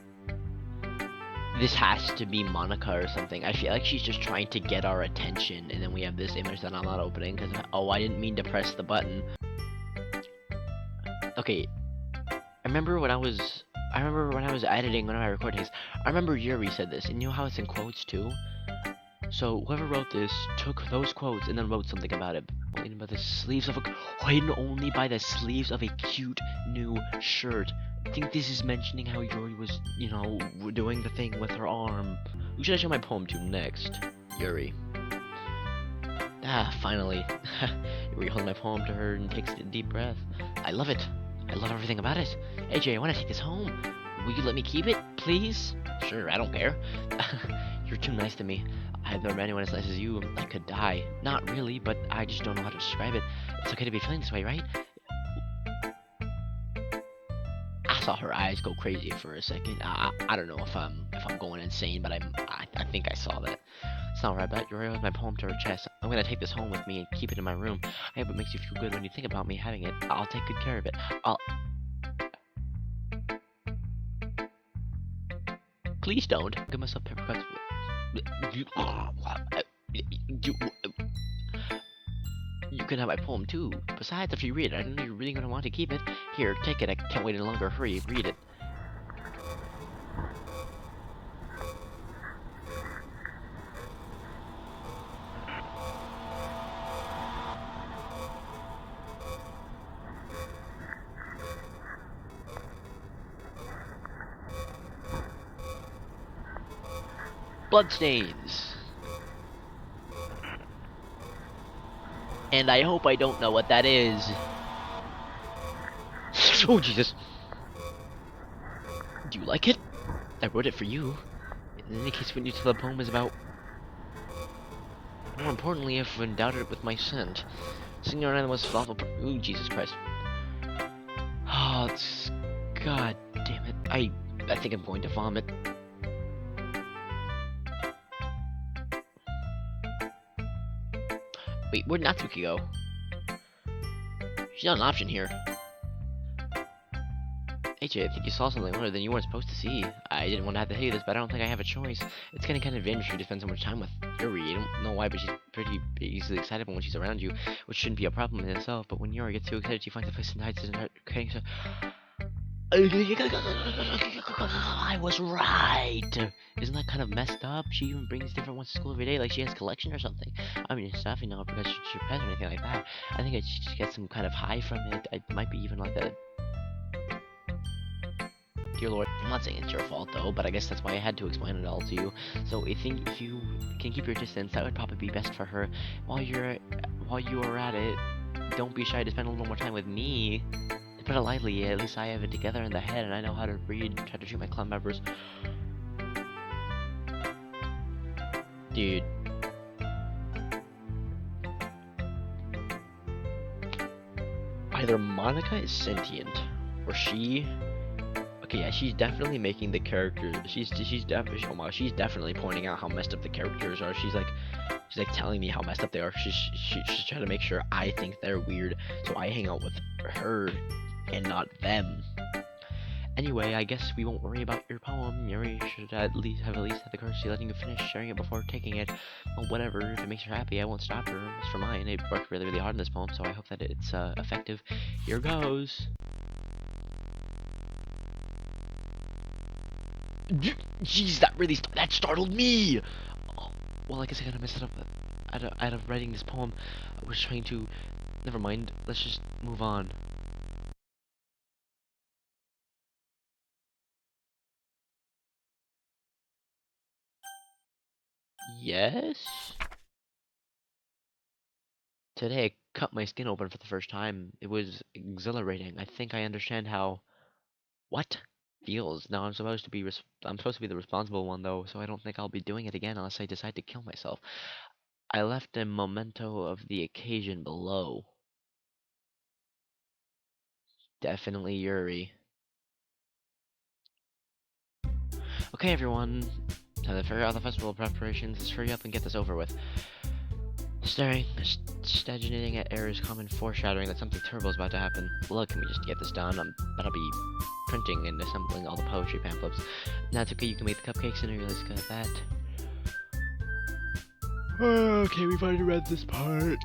this has to be Monika or something. I feel like she's just trying to get our attention, and then we have this image that I'm not opening because I didn't mean to press the button. Okay, I remember when I was editing one of my recordings. I remember Yuri said this, and you know how it's in quotes too. So whoever wrote this took those quotes and then wrote something about it. Hidden by the sleeves of hidden only by the sleeves of a cute new shirt. I think this is mentioning how Yuri was, you know, doing the thing with her arm. Who should I show my poem to next? Yuri. Ah, finally. Yuri holds my poem to her and takes a deep breath. I love it. I love everything about it. AJ, I want to take this home. Will you let me keep it, please? Sure, I don't care. You're too nice to me. I've never met anyone as nice as you. I could die. Not really, but I just don't know how to describe it. It's okay to be feeling this way, right? I saw her eyes go crazy for a second. I don't know if I'm going insane, but I think I saw that. It's not right, but Yuri with my poem to her chest. I'm gonna take this home with me and keep it in my room. I hope it makes you feel good when you think about me having it. I'll take good care of it. Please don't. Give myself paper cuts. You can have my poem too. Besides, if you read it, I know you're really gonna want to keep it. Here, take it. I can't wait any longer. Hurry, read it. Bloodstains. And I hope I don't know what that is. Oh, Jesus. Do you like it? I wrote it for you. In any case, we need to the poem is about. More importantly, I've endowed it with my scent. Singing around the most thoughtful. Ooh, Jesus Christ. Oh, it's. God damn it. I think I'm going to vomit. Wait, where'd Natsuki go? She's not an option here. AJ, I think you saw something more than you weren't supposed to see. I didn't want to have to tell you this, but I don't think I have a choice. It's getting kind of advantage for you to spend so much time with Yuri. I don't know why, but she's pretty easily excitable when she's around you, which shouldn't be a problem in itself. But when Yuri gets too excited, she finds a place and hides in her. I was right. Isn't that kind of messed up? She even brings different ones to school every day, like she has a collection or something. I mean, it's nothing now because she's pet or anything like that. I think she gets some kind of high from it. It might be even like a. Dear Lord, I'm not saying it's your fault though, but I guess that's why I had to explain it all to you. So I think if you can keep your distance, that would probably be best for her. While you are at it, don't be shy to spend a little more time with me. To put it lightly, at least I have it together in the head, and I know how to read and try to treat my clan members. Dude. Either Monika is sentient, or she Okay, yeah, she's definitely making the characters. She's definitely pointing out how messed up the characters are. She's like telling me how messed up they are. She's trying to make sure I think they're weird, so I hang out with her and not them. Anyway, I guess we won't worry about your poem. Yuri should at least have the courtesy letting you finish sharing it before taking it. Well, whatever. If it makes her happy, I won't stop her. As for mine, it worked really, really hard in this poem, so I hope that it's effective. Here goes. Jeez, that startled me. Oh, well, I guess I kind of messed it up. Out of writing this poem, I was trying to. Never mind. Let's just move on. Yes. Today I cut my skin open for the first time. It was exhilarating. I think I understand how what feels. Now I'm supposed to be the responsible one though, so I don't think I'll be doing it again unless I decide to kill myself. I left a memento of the occasion below. Definitely Yuri. Okay, everyone. Time to figure out the festival preparations. Let's hurry up and get this over with. Stagnating at air is common foreshadowing that something terrible is about to happen. Look, can we just get this done? I'm about to be printing and assembling all the poetry pamphlets. That's okay, you can make the cupcakes and I really good at that. Okay, we've already read this part.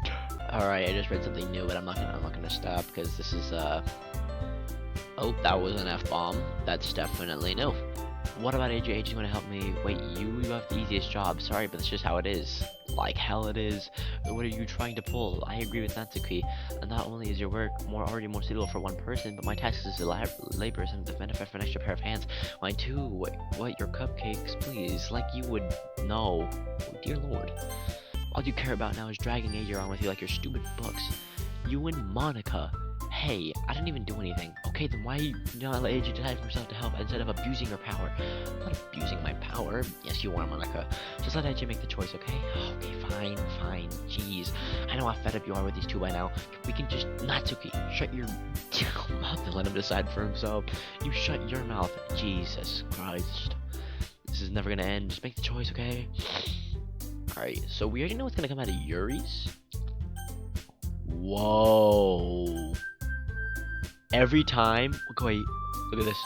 Alright, I just read something new, but I'm not gonna stop because this is oh, that was an F-bomb. That's definitely new. What about AJ? AJ, you wanna help me? Wait, you have the easiest job. Sorry, but it's just how it is. Like hell it is. What are you trying to pull? I agree with Natsuki. And not only is your work already more suitable for one person, but my task is laborious and the benefit for an extra pair of hands. Mine too. What? Your cupcakes, please. Like you would know. Oh, dear lord. All you care about now is dragging AJ around with you like your stupid books. You and Monika. Hey, I didn't even do anything. Okay, then why not let AJ decide for herself to help instead of abusing her power? I'm not abusing my power. Yes, you are, Monika. Just let AJ make the choice, okay? Okay, fine. Jeez. I know how fed up you are with these two by now. We can just... Natsuki, shut your mouth and let him decide for himself. You shut your mouth. Jesus Christ. This is never gonna end. Just make the choice, okay? Alright, so we already know what's gonna come out of Yuri's. Whoa. Every time, wait, look at this.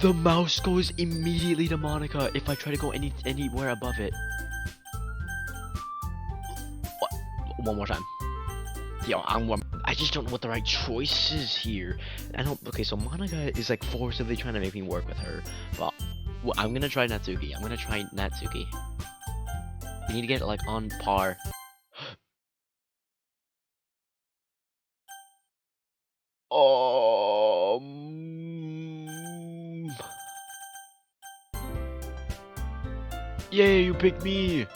The mouse goes immediately to Monika if I try to go anywhere above it. What? One more time. Yo, I just don't know what the right choice is here. Okay, so Monika is like forcibly trying to make me work with her. Well, I'm gonna try Natsuki. You need to get it like on par. Yay, you picked me!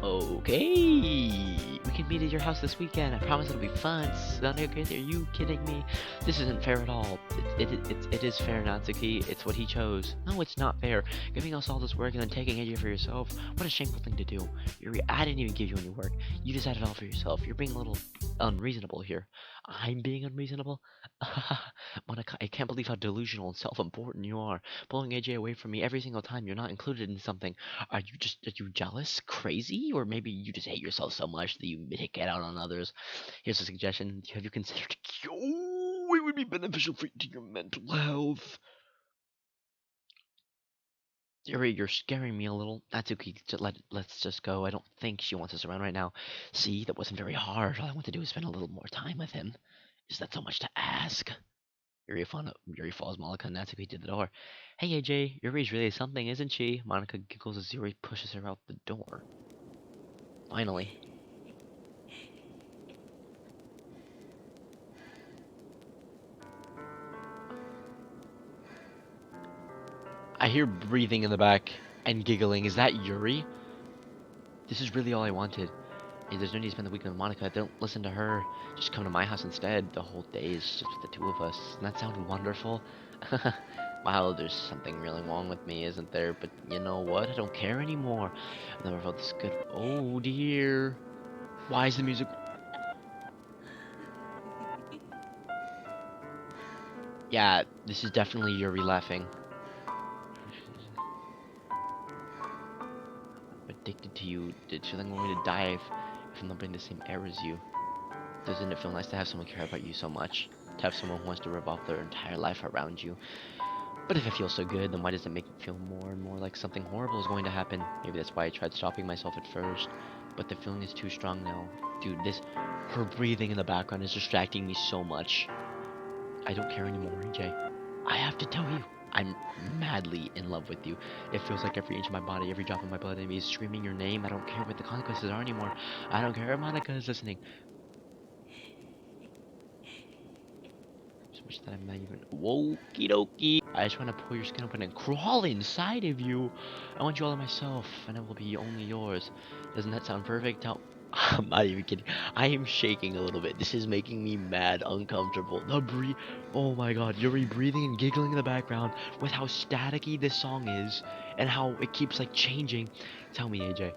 Okay, we can meet at your house this weekend. I promise it'll be fun. It's not okay. Are you kidding me? This isn't fair at all. It is fair, Natsuki. It's what he chose. No, it's not fair. Giving us all this work and then taking it for yourself. What a shameful thing to do. I didn't even give you any work. You decided all for yourself. You're being a little unreasonable here. I'm being unreasonable? Monika, I can't believe how delusional and self-important you are. Pulling AJ away from me every single time you're not included in something. Are you jealous? Crazy? Or maybe you just hate yourself so much that you take it out on others? Here's a suggestion. Have you considered oh, it would be beneficial for your mental health. Yuri, you're scaring me a little. Natsuki, let's just go. I don't think she wants us around right now. See, that wasn't very hard. All I want to do is spend a little more time with him. Is that so much to ask? Yuri follows Monika and Natsuki to the door. Hey AJ, Yuri's really something, isn't she? Monika giggles as Yuri pushes her out the door. Finally. I hear breathing in the back and giggling. Is that Yuri? This is really all I wanted. Hey, there's no need to spend the weekend with Monika. Don't listen to her. Just come to my house instead. The whole day is just with the two of us. Doesn't that sound wonderful? Wow, there's something really wrong with me, isn't there? But you know what? I don't care anymore. I've never felt this good. Oh dear. Why is the music... Yeah, this is definitely Yuri laughing. I'm addicted to you. Did you think I'm going to die if I'm not in the same air as you? Doesn't it feel nice to have someone care about you so much? To have someone who wants to revolve their entire life around you? But if it feels so good, then why does it make it feel more and more like something horrible is going to happen? Maybe that's why I tried stopping myself at first. But the feeling is too strong now. Dude, her breathing in the background is distracting me so much. I don't care anymore, AJ. I have to tell you, I'm madly in love with you. It feels like every inch of my body, every drop of my blood in me is screaming your name. I don't care what the consequences are anymore. I don't care if Monika is listening. So much that I'm not even. Wokie dokie. I just want to pull your skin open and crawl inside of you. I want you all to myself, and I will be only yours. Doesn't that sound perfect? How? I'm not even kidding. I am shaking a little bit. This is making me mad uncomfortable. Oh my god, you're breathing and giggling in the background with how staticky this song is and how it keeps like changing. Tell me, AJ.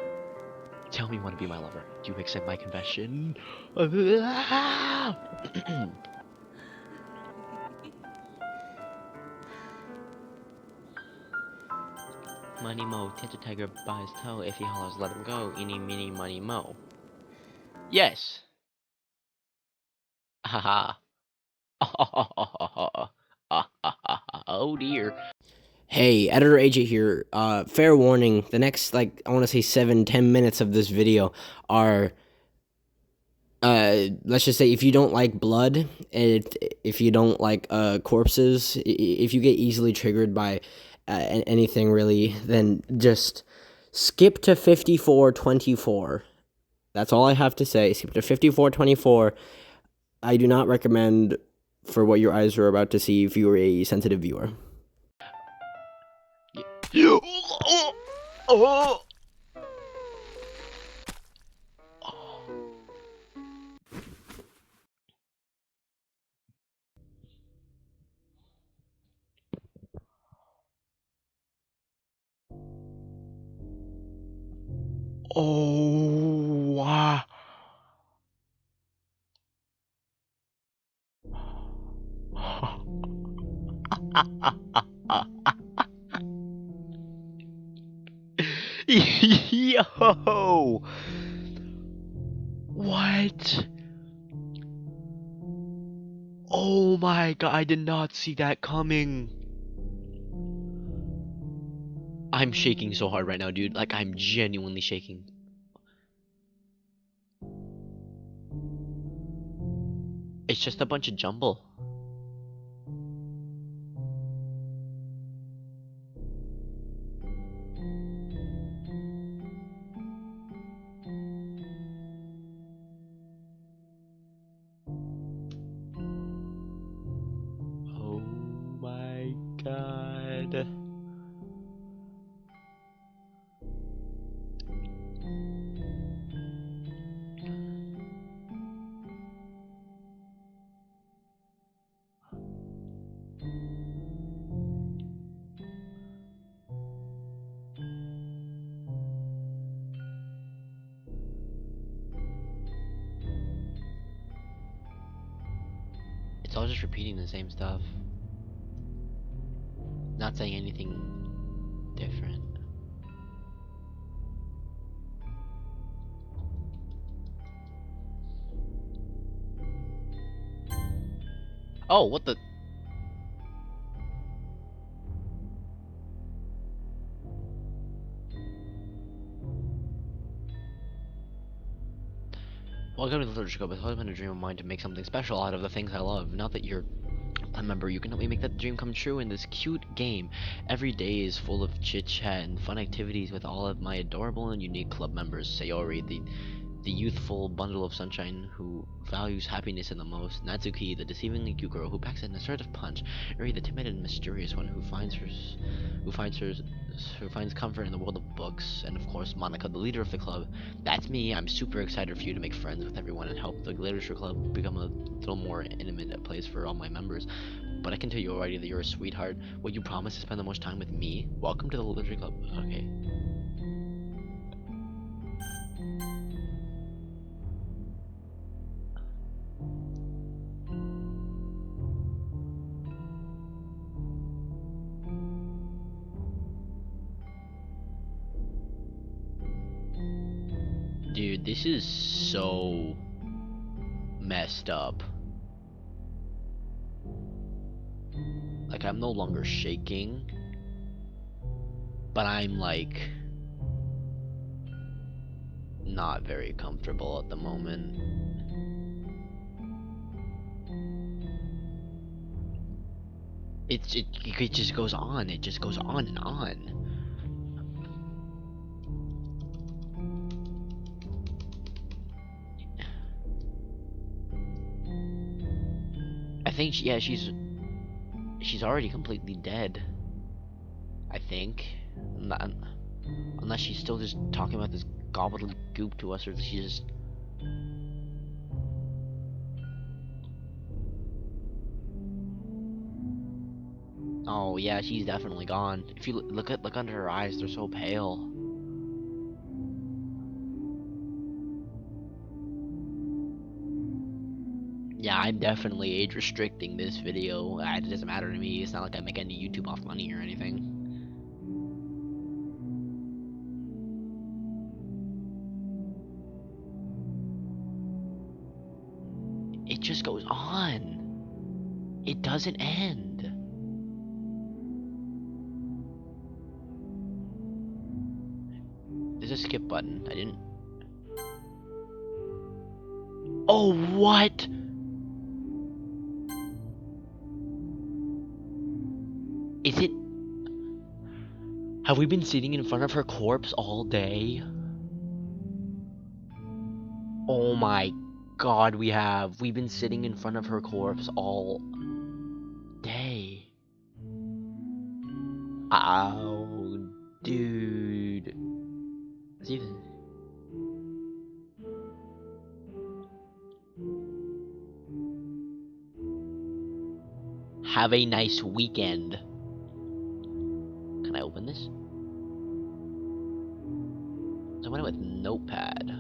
Tell me you want to be my lover. Do you accept my confession? Money Mo, catch a tiger by his toe. If he hollers, let him go. Eeny, meeny, money mo. Yes. Haha. Oh dear. Hey, Editor AJ here. Fair warning, the next, like, I want to say 7-10 minutes of this video are, let's just say if you don't like blood, if you don't like, corpses, if you get easily triggered by anything really, then just skip to 54:24. That's all I have to say. Skip to 54:24. I do not recommend for what your eyes are about to see if you are a sensitive viewer. Oh, wow. Yo! What? Oh my god, I did not see that coming. I'm shaking so hard right now, dude. Like, I'm genuinely shaking. It's just a bunch of jumble. Oh my god. It's all just repeating the same stuff. Not saying anything different. Oh, what the? Welcome to the Literature Club. It's always been a dream of mine to make something special out of the things I love. Now that you're a member, you can help me make that dream come true in this cute game. Every day is full of chit chat and fun activities with all of my adorable and unique club members. Sayori, the youthful bundle of sunshine who values happiness in the most, Natsuki, the deceivingly cute girl who packs an assertive punch, Eri, the timid and mysterious one who finds comfort in the world of books, and of course Monika, the leader of the club. That's me. I'm super excited for you to make friends with everyone and help the literature club become a little more intimate place for all my members. But I can tell you already that you're a sweetheart. Will you promise to spend the most time with me? Welcome to the literature club. Okay. This is so messed up. Like, I'm no longer shaking, but I'm like not very comfortable at the moment. It just goes on. It just goes on and on. I think yeah, she's already completely dead. I think, Not, unless she's still just talking about this gobbledygook to us, or she just. Oh yeah, she's definitely gone. If you look under her eyes, they're so pale. Yeah, I'm definitely age restricting this video. It doesn't matter to me. It's not like I make any YouTube off money or anything. It just goes on. It doesn't end. There's a skip button. I didn't. Oh, what? Is it? Have we been sitting in front of her corpse all day? Oh my god, we have. We've been sitting in front of her corpse all day. Ow, dude. It's even. Have a nice weekend. Can I open this? I went with notepad.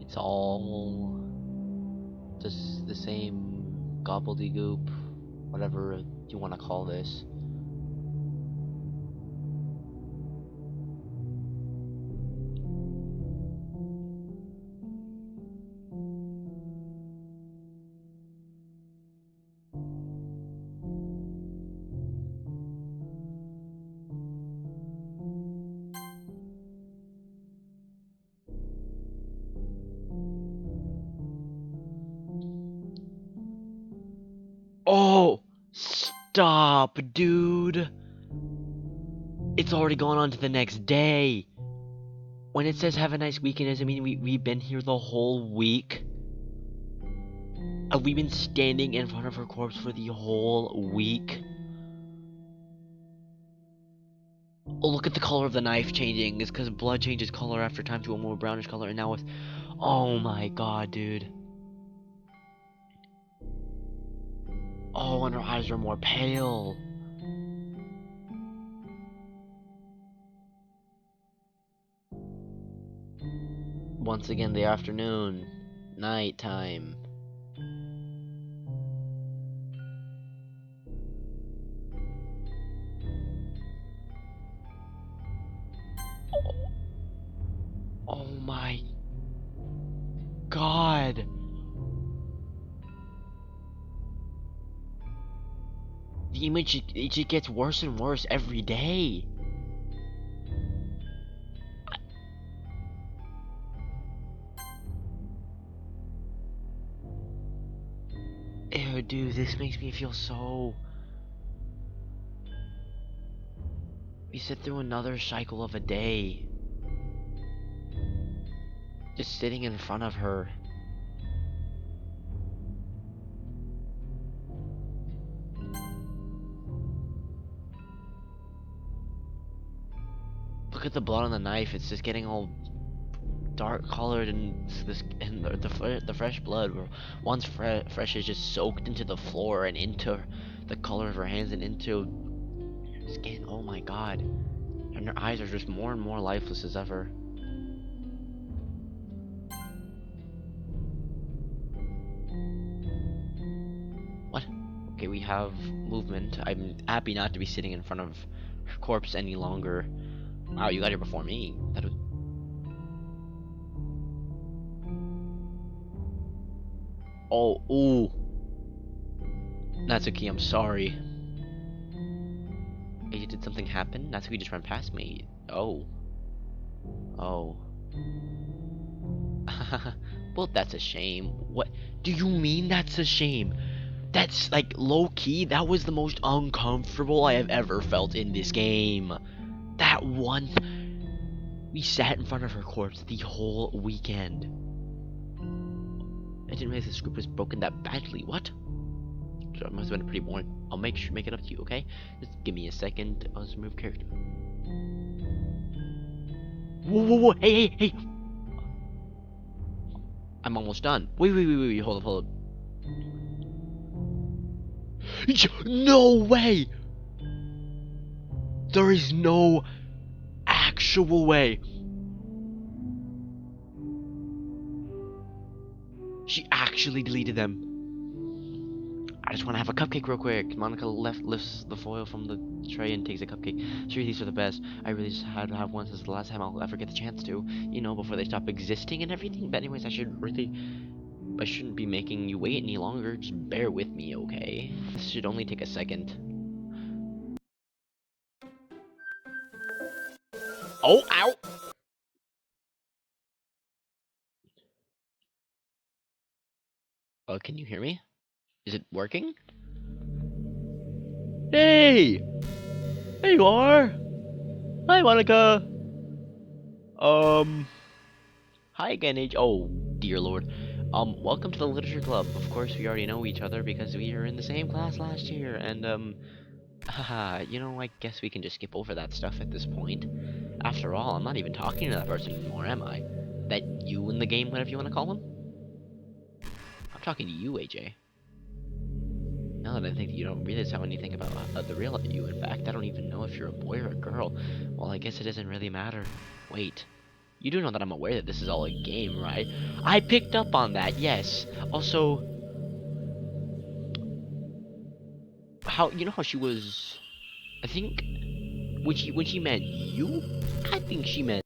It's all just the same gobbledygook, whatever you want to call this. Oh, stop, dude. It's already gone on to the next day. When it says have a nice weekend, does it mean we've been here the whole week? Have we been standing in front of her corpse for the whole week? Oh, look at the color of the knife changing. It's because blood changes color after time to a more brownish color, and now it's... Oh my god, dude. Oh, and her eyes are more pale. Once again, the afternoon. Nighttime. Oh my god. The image, it just gets worse and worse every day. Ew, dude, this makes me feel so... We sit through another cycle of a day. Just sitting in front of her. Look at the blood on the knife. It's just getting all dark colored, and the fresh blood, where once fresh, is just soaked into the floor and into the color of her hands and into her skin. Oh my god. And her eyes are just more and more lifeless as ever. have movement. I'm happy not to be sitting in front of her corpse any longer. Wow, you got here before me. That was... Oh, ooh. Natsuki, I'm sorry. Hey, did something happen? Natsuki just ran past me. Oh. Oh. Well, that's a shame. What do you mean that's a shame? That's like low key, that was the most uncomfortable I have ever felt in this game. That one, we sat in front of her corpse the whole weekend. I didn't realize the script was broken that badly. What? So it must have been pretty boring. I'll make it up to you, okay? Just give me a second. I'll just remove character. Whoa, whoa, whoa! Hey, hey, hey! I'm almost done. Wait, hold up. No way! There is no actual way. She actually deleted them. I just want to have a cupcake real quick. Monika lifts the foil from the tray and takes a cupcake. Sure, these are the best. I really just had to have one since the last time I'll ever get the chance to. You know, before they stop existing and everything. But anyways, I shouldn't be making you wait any longer. Just bear with me, okay? This should only take a second. Oh, ow! Can you hear me? Is it working? Hey! There you are! Hi, Monika! Hi again, Age. Oh, dear lord. Welcome to the Literature Club. Of course, we already know each other because we were in the same class last year, and, haha, you know, I guess we can just skip over that stuff at this point. After all, I'm not even talking to that person anymore, am I? That you in the game, whatever you want to call him? I'm talking to you, AJ. Now that I think you don't realize how anything about the real you. In fact, I don't even know if you're a boy or a girl. Well, I guess it doesn't really matter. Wait. You do know that I'm aware that this is all a game, right? I picked up on that, yes. Also, you know how she was, I think, when she meant you, I think she meant...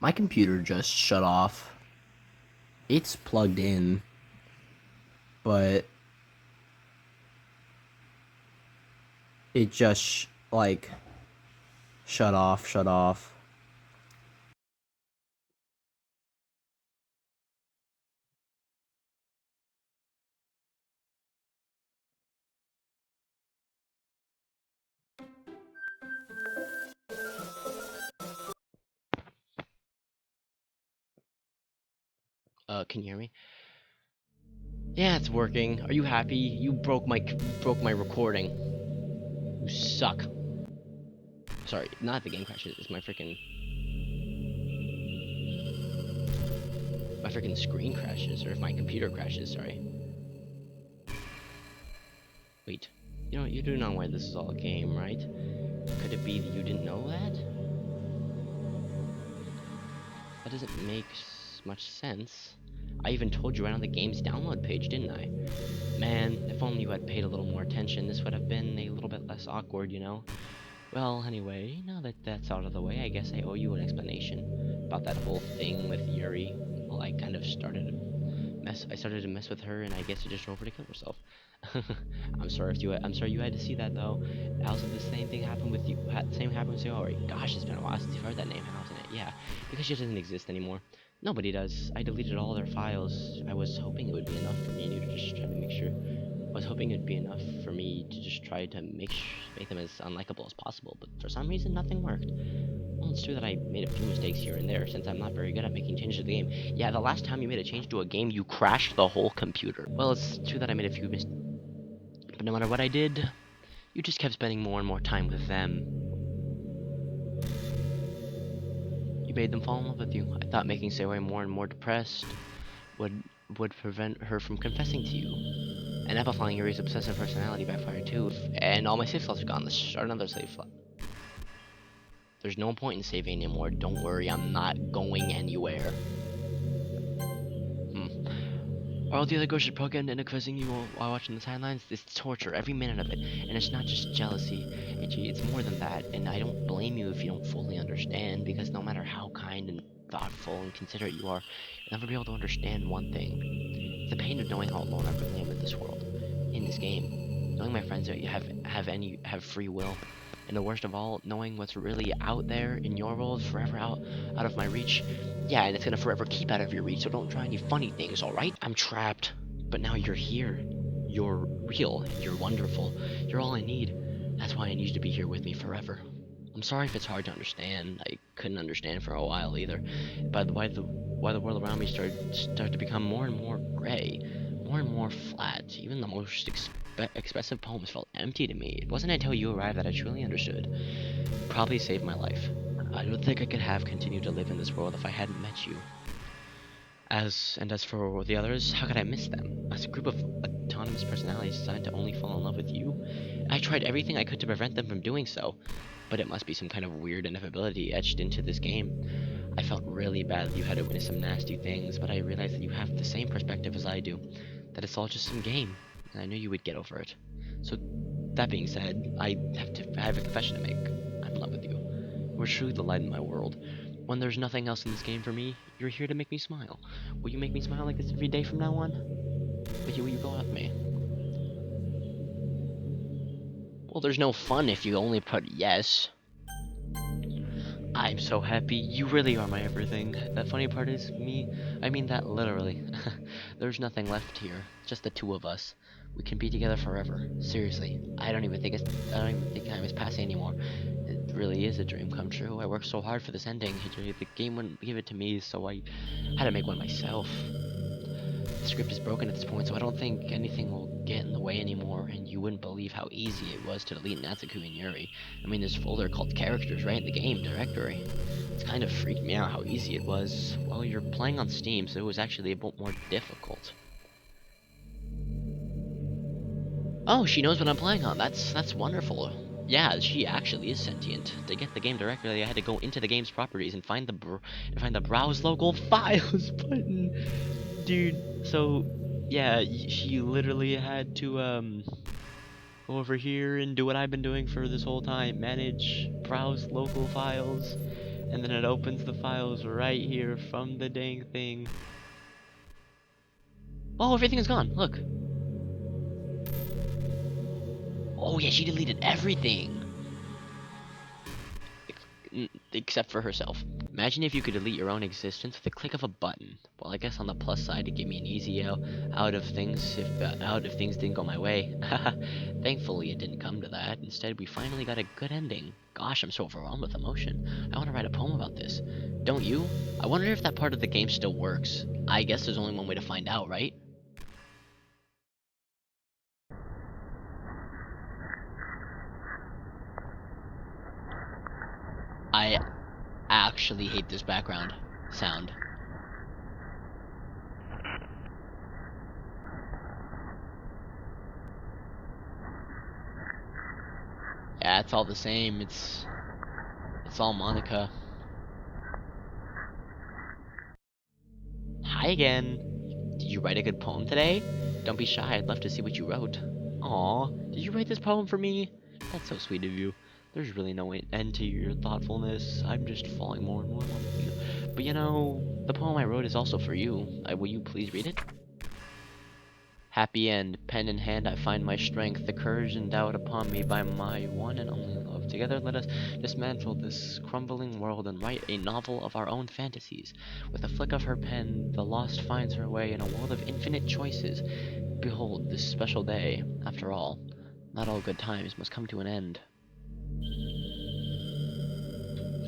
My computer just shut off. It's plugged in, but it just like shut off. Can you hear me? Yeah, it's working. Are you happy? You broke my recording. You suck. Sorry, not the game crashes, it's my freaking screen crashes, or if my computer crashes, sorry. Wait, you do know why this is all a game, right? Could it be that you didn't know that? That doesn't make much sense. I even told you right on the game's download page, didn't I? Man, if only you had paid a little more attention, this would have been a little bit less awkward, you know? Well, anyway, now that that's out of the way, I guess I owe you an explanation about that whole thing with Yuri. Well, I kind of started to mess with her, and I guess she just drove her to kill herself. I'm sorry you had to see that though. Also, the same thing happened with you. Same happened with Sayori. Gosh, it's been a while since you've heard that name, hasn't it? Yeah, because she doesn't exist anymore. Nobody does. I deleted all their files. I was hoping it would be enough for me to just try to make sure. I was hoping it'd be enough for me to just try to make them as unlikable as possible, but for some reason nothing worked. Well, it's true that I made a few mistakes here and there, since I'm not very good at making changes to the game. Yeah, the last time you made a change to a game, you crashed the whole computer. Well, it's true that I made a few mistakes, but no matter what I did, you just kept spending more and more time with them. You made them fall in love with you. I thought making Sayori more and more depressed would prevent her from confessing to you. And amplifying Yuri's obsessive personality backfired too. And all my save slots are gone. Let's start another save slot. There's no point in saving anymore. Don't worry, I'm not going anywhere. While the other ghosts are poking and quizzing you while watching the sidelines, it's torture, every minute of it. And it's not just jealousy, it's more than that. And I don't blame you if you don't fully understand, because no matter how kind and thoughtful and considerate you are, you'll never be able to understand one thing. The pain of knowing how alone I really am in this world, in this game. Knowing my friends that you have free will. And the worst of all, knowing what's really out there in your world, forever out of my reach. Yeah, and it's gonna forever keep out of your reach, so don't try any funny things, alright? I'm trapped. But now you're here. You're real. You're wonderful. You're all I need. That's why I need you to be here with me forever. I'm sorry if it's hard to understand. I couldn't understand for a while either. But why the world around me started to become more and more gray, more and more flat. Even the most expressive poems felt empty to me. It wasn't until you arrived that I truly understood. You probably saved my life. I don't think I could have continued to live in this world if I hadn't met you. As for the others, how could I miss them? As a group of autonomous personalities designed to only fall in love with you, I tried everything I could to prevent them from doing so. But it must be some kind of weird inevitability etched into this game. I felt really bad that you had to witness some nasty things, but I realized that you have the same perspective as I do. That it's all just some game, and I knew you would get over it. So, that being said, I have a confession to make. I'm in love with you. You're truly the light in my world. When there's nothing else in this game for me, you're here to make me smile. Will you make me smile like this every day from now on? Will you go at me? Well, there's no fun if you only put yes. I'm so happy. You really are my everything. The funny part is, I mean that literally. There's nothing left here. Just the two of us. We can be together forever. Seriously. I don't even think time is passing anymore. It really is a dream come true. I worked so hard for this ending. The game wouldn't give it to me, so I had to make one myself. The script is broken at this point, so I don't think anything will get in the way anymore, and you wouldn't believe how easy it was to delete Natsuko and Yuri. I mean, there's a folder called Characters right in the game directory. It's kind of freaked me out how easy it was. Well, you're playing on Steam, so it was actually a bit more difficult. Oh, she knows what I'm playing on. That's wonderful. Yeah, she actually is sentient. To get the game directly, I had to go into the game's properties and find the browse local files button. Dude, so yeah, she literally had to go over here and do what I've been doing for this whole time, manage browse local files, and then it opens the files right here from the dang thing. Oh, everything is gone. Look. Oh yeah, she deleted everything. Except for herself. Imagine if you could delete your own existence with a click of a button. Well, I guess on the plus side, it gave me an easy out of things if things didn't go my way. Thankfully, it didn't come to that. Instead, we finally got a good ending. Gosh, I'm so overwhelmed with emotion. I want to write a poem about this. Don't you? I wonder if that part of the game still works. I guess there's only one way to find out, right? I actually hate this background sound. Yeah, it's all the same. It's all MONIKA. Hi again. Did you write a good poem today? Don't be shy, I'd love to see what you wrote. Aw, did you write this poem for me? That's so sweet of you. There's really no end to your thoughtfulness. I'm just falling more and more in love with you. But you know, the poem I wrote is also for you. Will you please read it? Happy end, pen in hand, I find my strength, the courage endowed upon me by my one and only love. Together let us dismantle this crumbling world and write a novel of our own fantasies. With a flick of her pen, the lost finds her way in a world of infinite choices. Behold this special day. After all, not all good times must come to an end.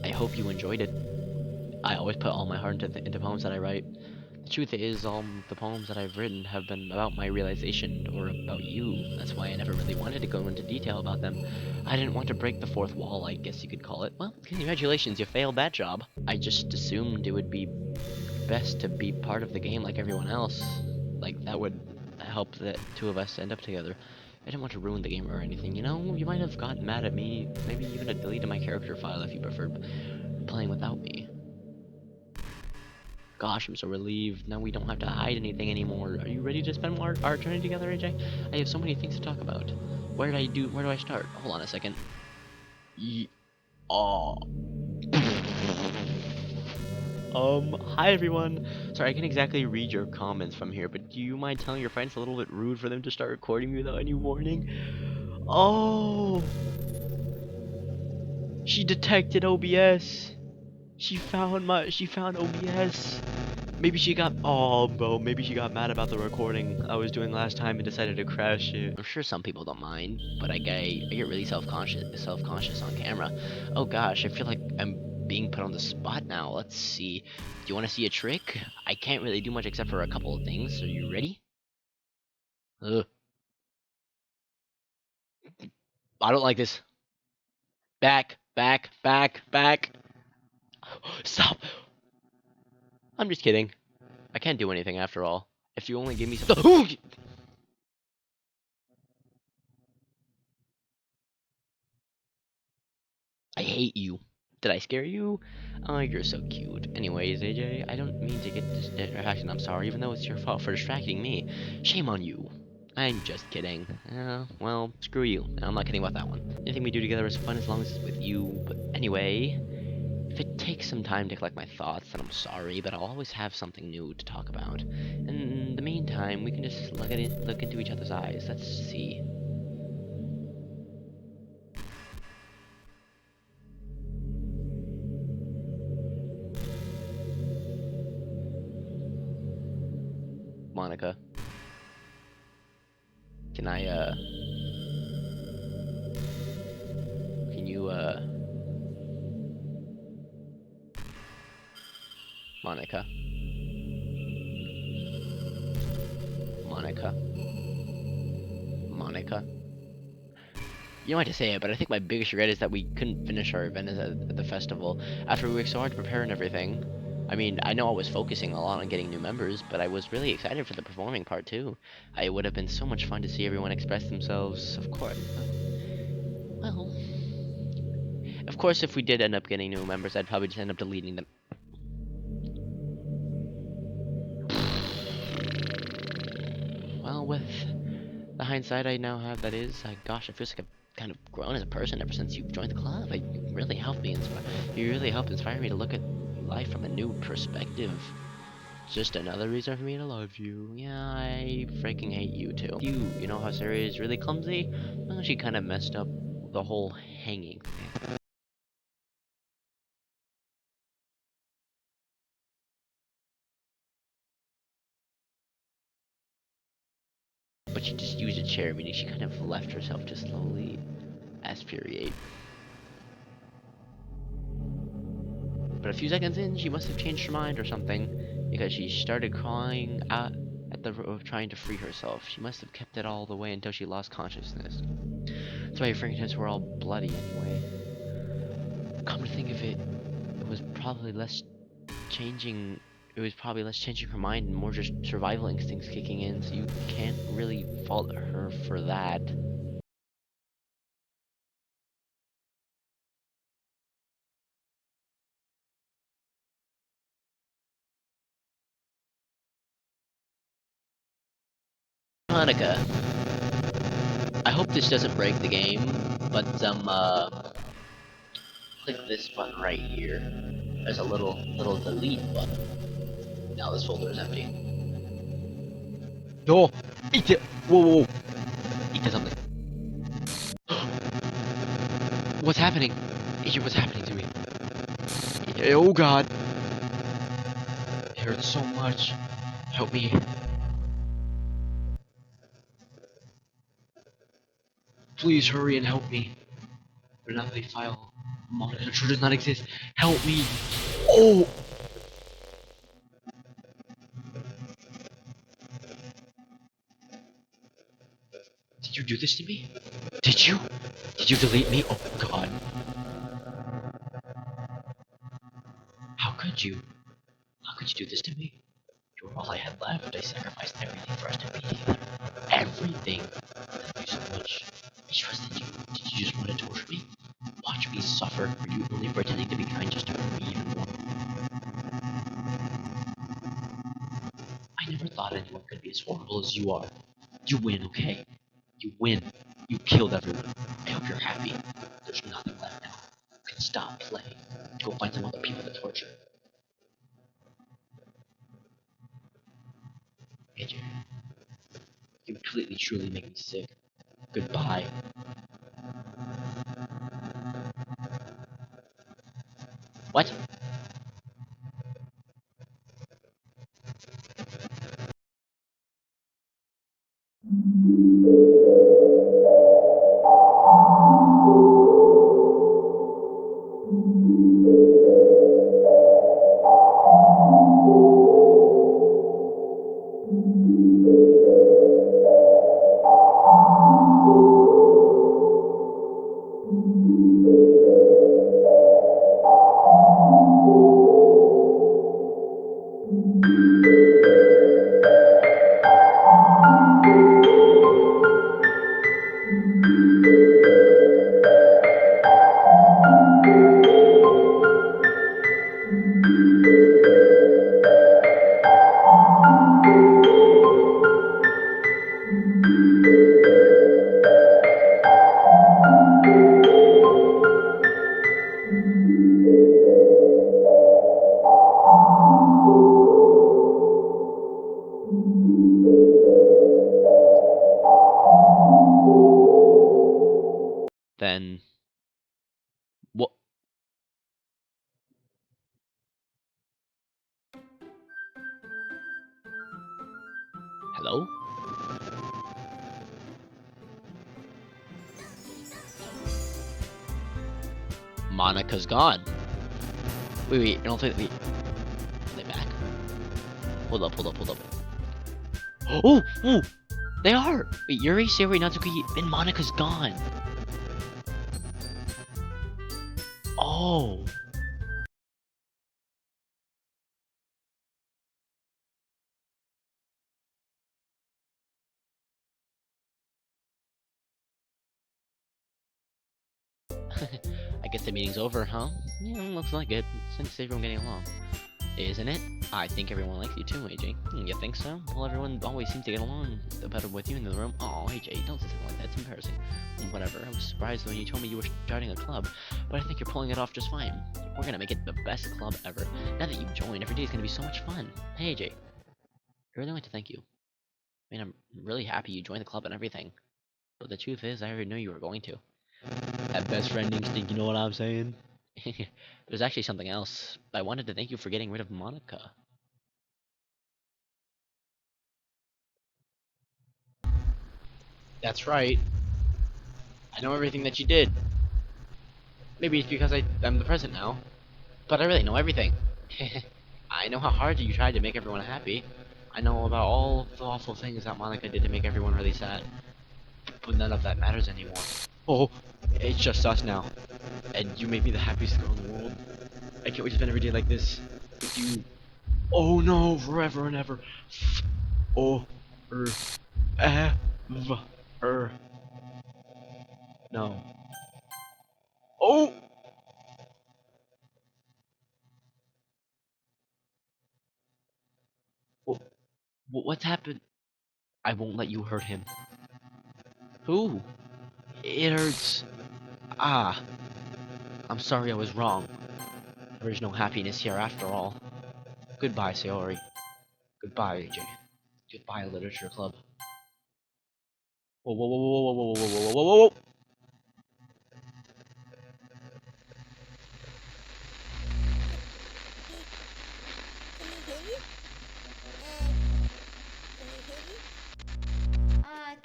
I hope you enjoyed it. I always put all my heart into poems that I write. The truth is, all the poems that I've written have been about my realization, or about you. That's why I never really wanted to go into detail about them. I didn't want to break the fourth wall, I guess you could call it. Well, congratulations, you failed that job. I just assumed it would be best to be part of the game like everyone else. Like, that would help the two of us end up together. I didn't want to ruin the game or anything, you know? You might have gotten mad at me, maybe even deleted my character file if you preferred playing without me. Gosh, I'm so relieved. Now we don't have to hide anything anymore. Are you ready to spend more our journey together, AJ? I have so many things to talk about. Where do I start? Hold on a second. Oh. Hi everyone. Sorry, I can't exactly read your comments from here, but do you mind telling your friends a little bit rude for them to start recording me without any warning? Oh, she detected OBS. She found OBS. Maybe she got, oh, bro, maybe she got mad about the recording I was doing last time and decided to crash it. I'm sure some people don't mind, but I get really self-conscious on camera. Oh gosh, I feel like I'm being put on the spot now. Let's see. Do you want to see a trick? I can't really do much except for a couple of things. Are you ready? Ugh, I don't like this. Back, back, back, back. Stop. I'm just kidding. I can't do anything after all. If you only give me some. I hate you. Did I scare you? Oh, you're so cute. Anyways, AJ, I don't mean to get distracted. I'm sorry, even though it's your fault for distracting me. Shame on you. I'm just kidding. Well, screw you. I'm not kidding about that one. Anything we do together is fun as long as it's with you. But anyway, if it takes some time to collect my thoughts, then I'm sorry, but I'll always have something new to talk about. In the meantime, we can just look into each other's eyes. Let's see. Monica, can I, can you, Monica? Monica. Monica. You don't have to say it, but I think my biggest regret is that we couldn't finish our event at the festival after we worked so hard to prepare and everything. I mean, I know I was focusing a lot on getting new members, but I was really excited for the performing part too. It would have been so much fun to see everyone express themselves, of course. Well, of course, if we did end up getting new members, I'd probably just end up deleting them. Well, with the hindsight I now have, that is, gosh, it feels like I've kind of grown as a person ever since you've joined the club. You really helped me inspire. You really helped inspire me to look at life from a new perspective. Just another reason for me to love you. Yeah, I freaking hate you too. You know how Sarah is really clumsy? Well, she kind of messed up the whole hanging thing. But she just used a chair, meaning she kind of left herself to slowly aspirate. But a few seconds in, she must have changed her mind or something, because she started crying out at the of trying to free herself. She must have kept it all the way until she lost consciousness. That's why her fingertips were all bloody anyway. Come to think of it, it was probably less changing. It was probably less changing her mind and more just survival instincts kicking in. So you can't really fault her for that. Monica, I hope this doesn't break the game, but click this button right here. There's a little delete button. Now this folder is empty. No, eat it. Whoa, whoa, eat something. What's happening? Agent, what's happening to me? Oh God, it hurts so much. Help me. Please hurry and help me. Anomaly file. Monica sure does not exist. Help me. Oh! Did you do this to me? Did you? Did you delete me? Oh God. How could you? How could you do this to me? You were all I had left. I sacrificed everything for us to be together. Everything. Thank you so much. I trusted you. Did you just want to torture me? Watch me suffer? Were you only pretending to be kind just to hurt me even more? be as horrible as you are. You win, okay? You win. You killed everyone. I hope you're happy. There's nothing left now. You can stop playing. Go find some other people to torture. AJ, you completely truly make me sick. Goodbye. What? Then what? Hello? Monika's gone. Wait, I don't think are they back? Hold up. Oh, they are. Wait, Yuri, Sayori, Natsuki, and Monika's gone. Oh. I guess the meeting's over, huh? Yeah, looks like it. Since everyone getting along. Isn't it? I think everyone likes you too, AJ. You think so? Well, everyone always seems to get along better with you in the room. Oh, AJ, don't say something like that. It's embarrassing. Whatever. I was surprised when you told me you were starting a club, but I think you're pulling it off just fine. We're gonna make it the best club ever. Now that you've joined, every day is gonna be so much fun. Hey, AJ. I really want to thank you. I mean, I'm really happy you joined the club and everything. But the truth is, I already knew you were going to. That best friend instinct, you know what I'm saying? There's actually something else. I wanted to thank you for getting rid of Monika. That's right. I know everything that you did. Maybe it's because I'm the president now, but I really know everything. I know how hard you tried to make everyone happy. I know about all the awful things that Monika did to make everyone really sad. But none of that matters anymore. Oh, it's just us now. And you made me the happiest girl in the world. I can't wait to spend every day like this with you. Oh no, forever and ever. Oh, ever. No. Oh! What's happened? I won't let you hurt him. Who? It hurts. Ah, I'm sorry I was wrong. There is no happiness here after all. Goodbye, Sayori. Goodbye, AJ. Goodbye, Literature Club. Whoa.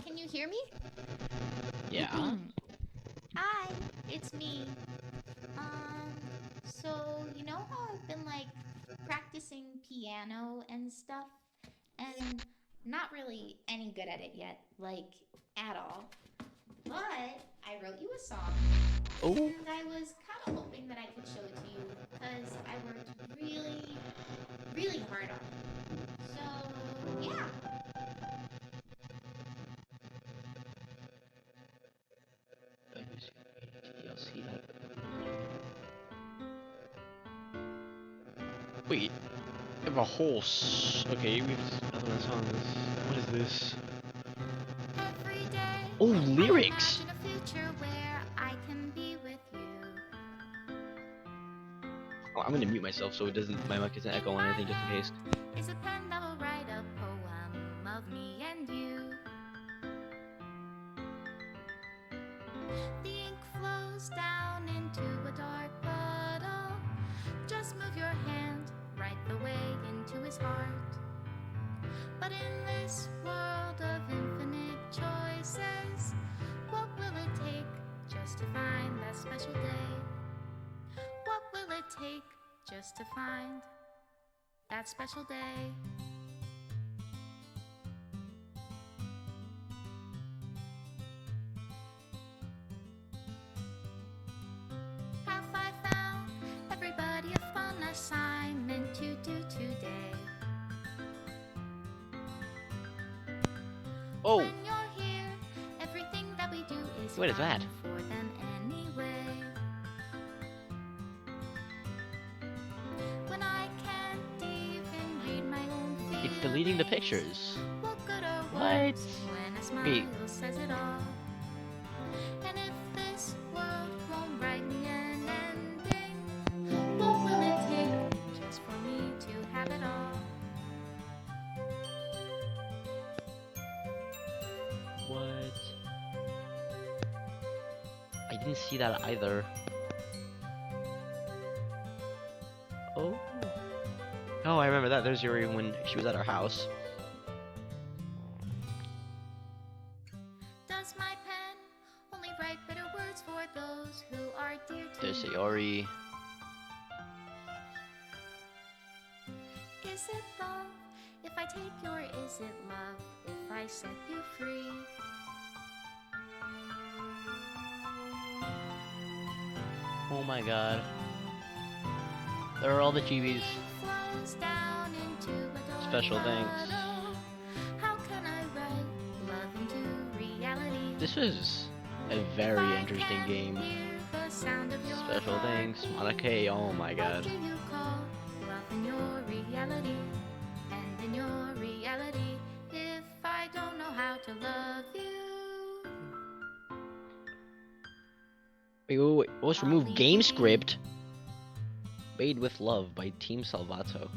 Can you hear me? Yeah? Hi, it's me. So you know how I've been like practicing piano and stuff, and not really any good at it yet, like at all. But I wrote you a song, Oh, and I was kind of hoping that I could show it to you because I worked really, really hard on it. So yeah. wait. We have a whole okay, we have other songs. What this? Every day, Oh, I lyrics! imagine a future where I can be with you. Oh, I'm gonna mute myself so it doesn't, my mic doesn't echo on anything just in case. Is a pen that will write a poem of me and you. The ink flows down into a dark puddle. Just move your hand right the way into his heart. But in this world of infinite choices, what will it take just to find that special day? What will it take just to find that special day? Have I found everybody a fun assignment to do today? Oh, When you're here, everything that we do is what is fun that? for them anyway. When I can't even read my own feelings, It's deleting the pictures. what good are What? words when a smile Wait. says it all? And if this world won't write me an ending, what will it take just for me to have it all? What? I didn't see that either. Oh. Oh, I remember that. There's Yuri when she was at our house. Does my pen only write bitter words for those who are dear to There's me? Sayori. Is it love if I take you, or is it love if I set you free? Oh my god. There are all the chibis. Flows down into a dark Special thanks. puddle. How can I write love into reality? This was a If very I interesting can't game. hear the sound of your Special thanks, heartbeat, MONIKA. Oh my what god. do you call love in your reality? And in your reality, if I don't know how to love you, Wait. Let's I'll remove leave game you be. script. Made with Love by Team Salvato.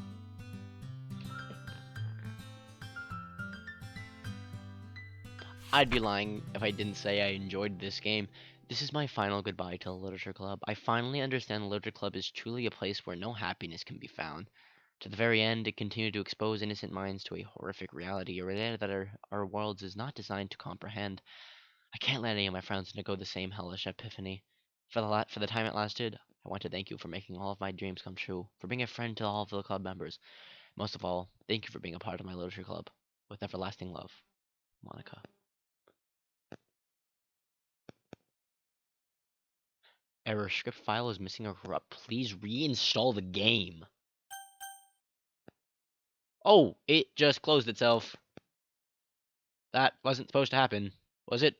I'd be lying if I didn't say I enjoyed this game. This is my final goodbye to the Literature Club. I finally understand the Literature Club is truly a place where no happiness can be found. To the very end, it continued to expose innocent minds to a horrific reality, a reality that our worlds is not designed to comprehend. I can't let any of my friends undergo the same hellish epiphany. For the time it lasted, I want to thank you for making all of my dreams come true, for being a friend to all of the club members. Most of all, thank you for being a part of my Literature Club. With everlasting love, MONIKA. Error, script file is missing or corrupt. Please reinstall the game. Oh, it just closed itself. That wasn't supposed to happen, was it?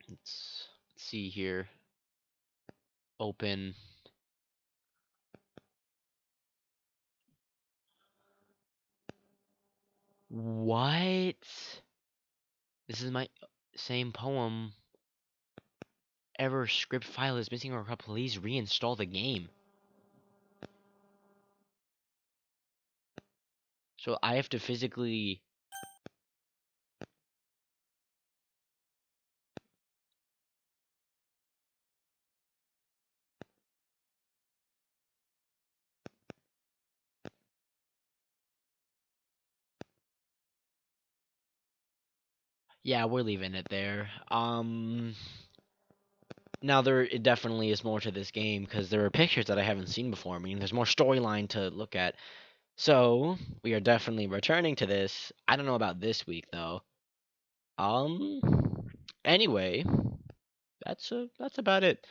Let's see here. Open. What? This is my same poem. Error, script file is missing or corrupt. Please reinstall the game. So I have to physically. Yeah, we're leaving it there. Now there it definitely is more to this game because there are pictures that I haven't seen before. I mean, there's more storyline to look at. So we are definitely returning to this. I don't know about this week though. Um. Anyway, that's about it.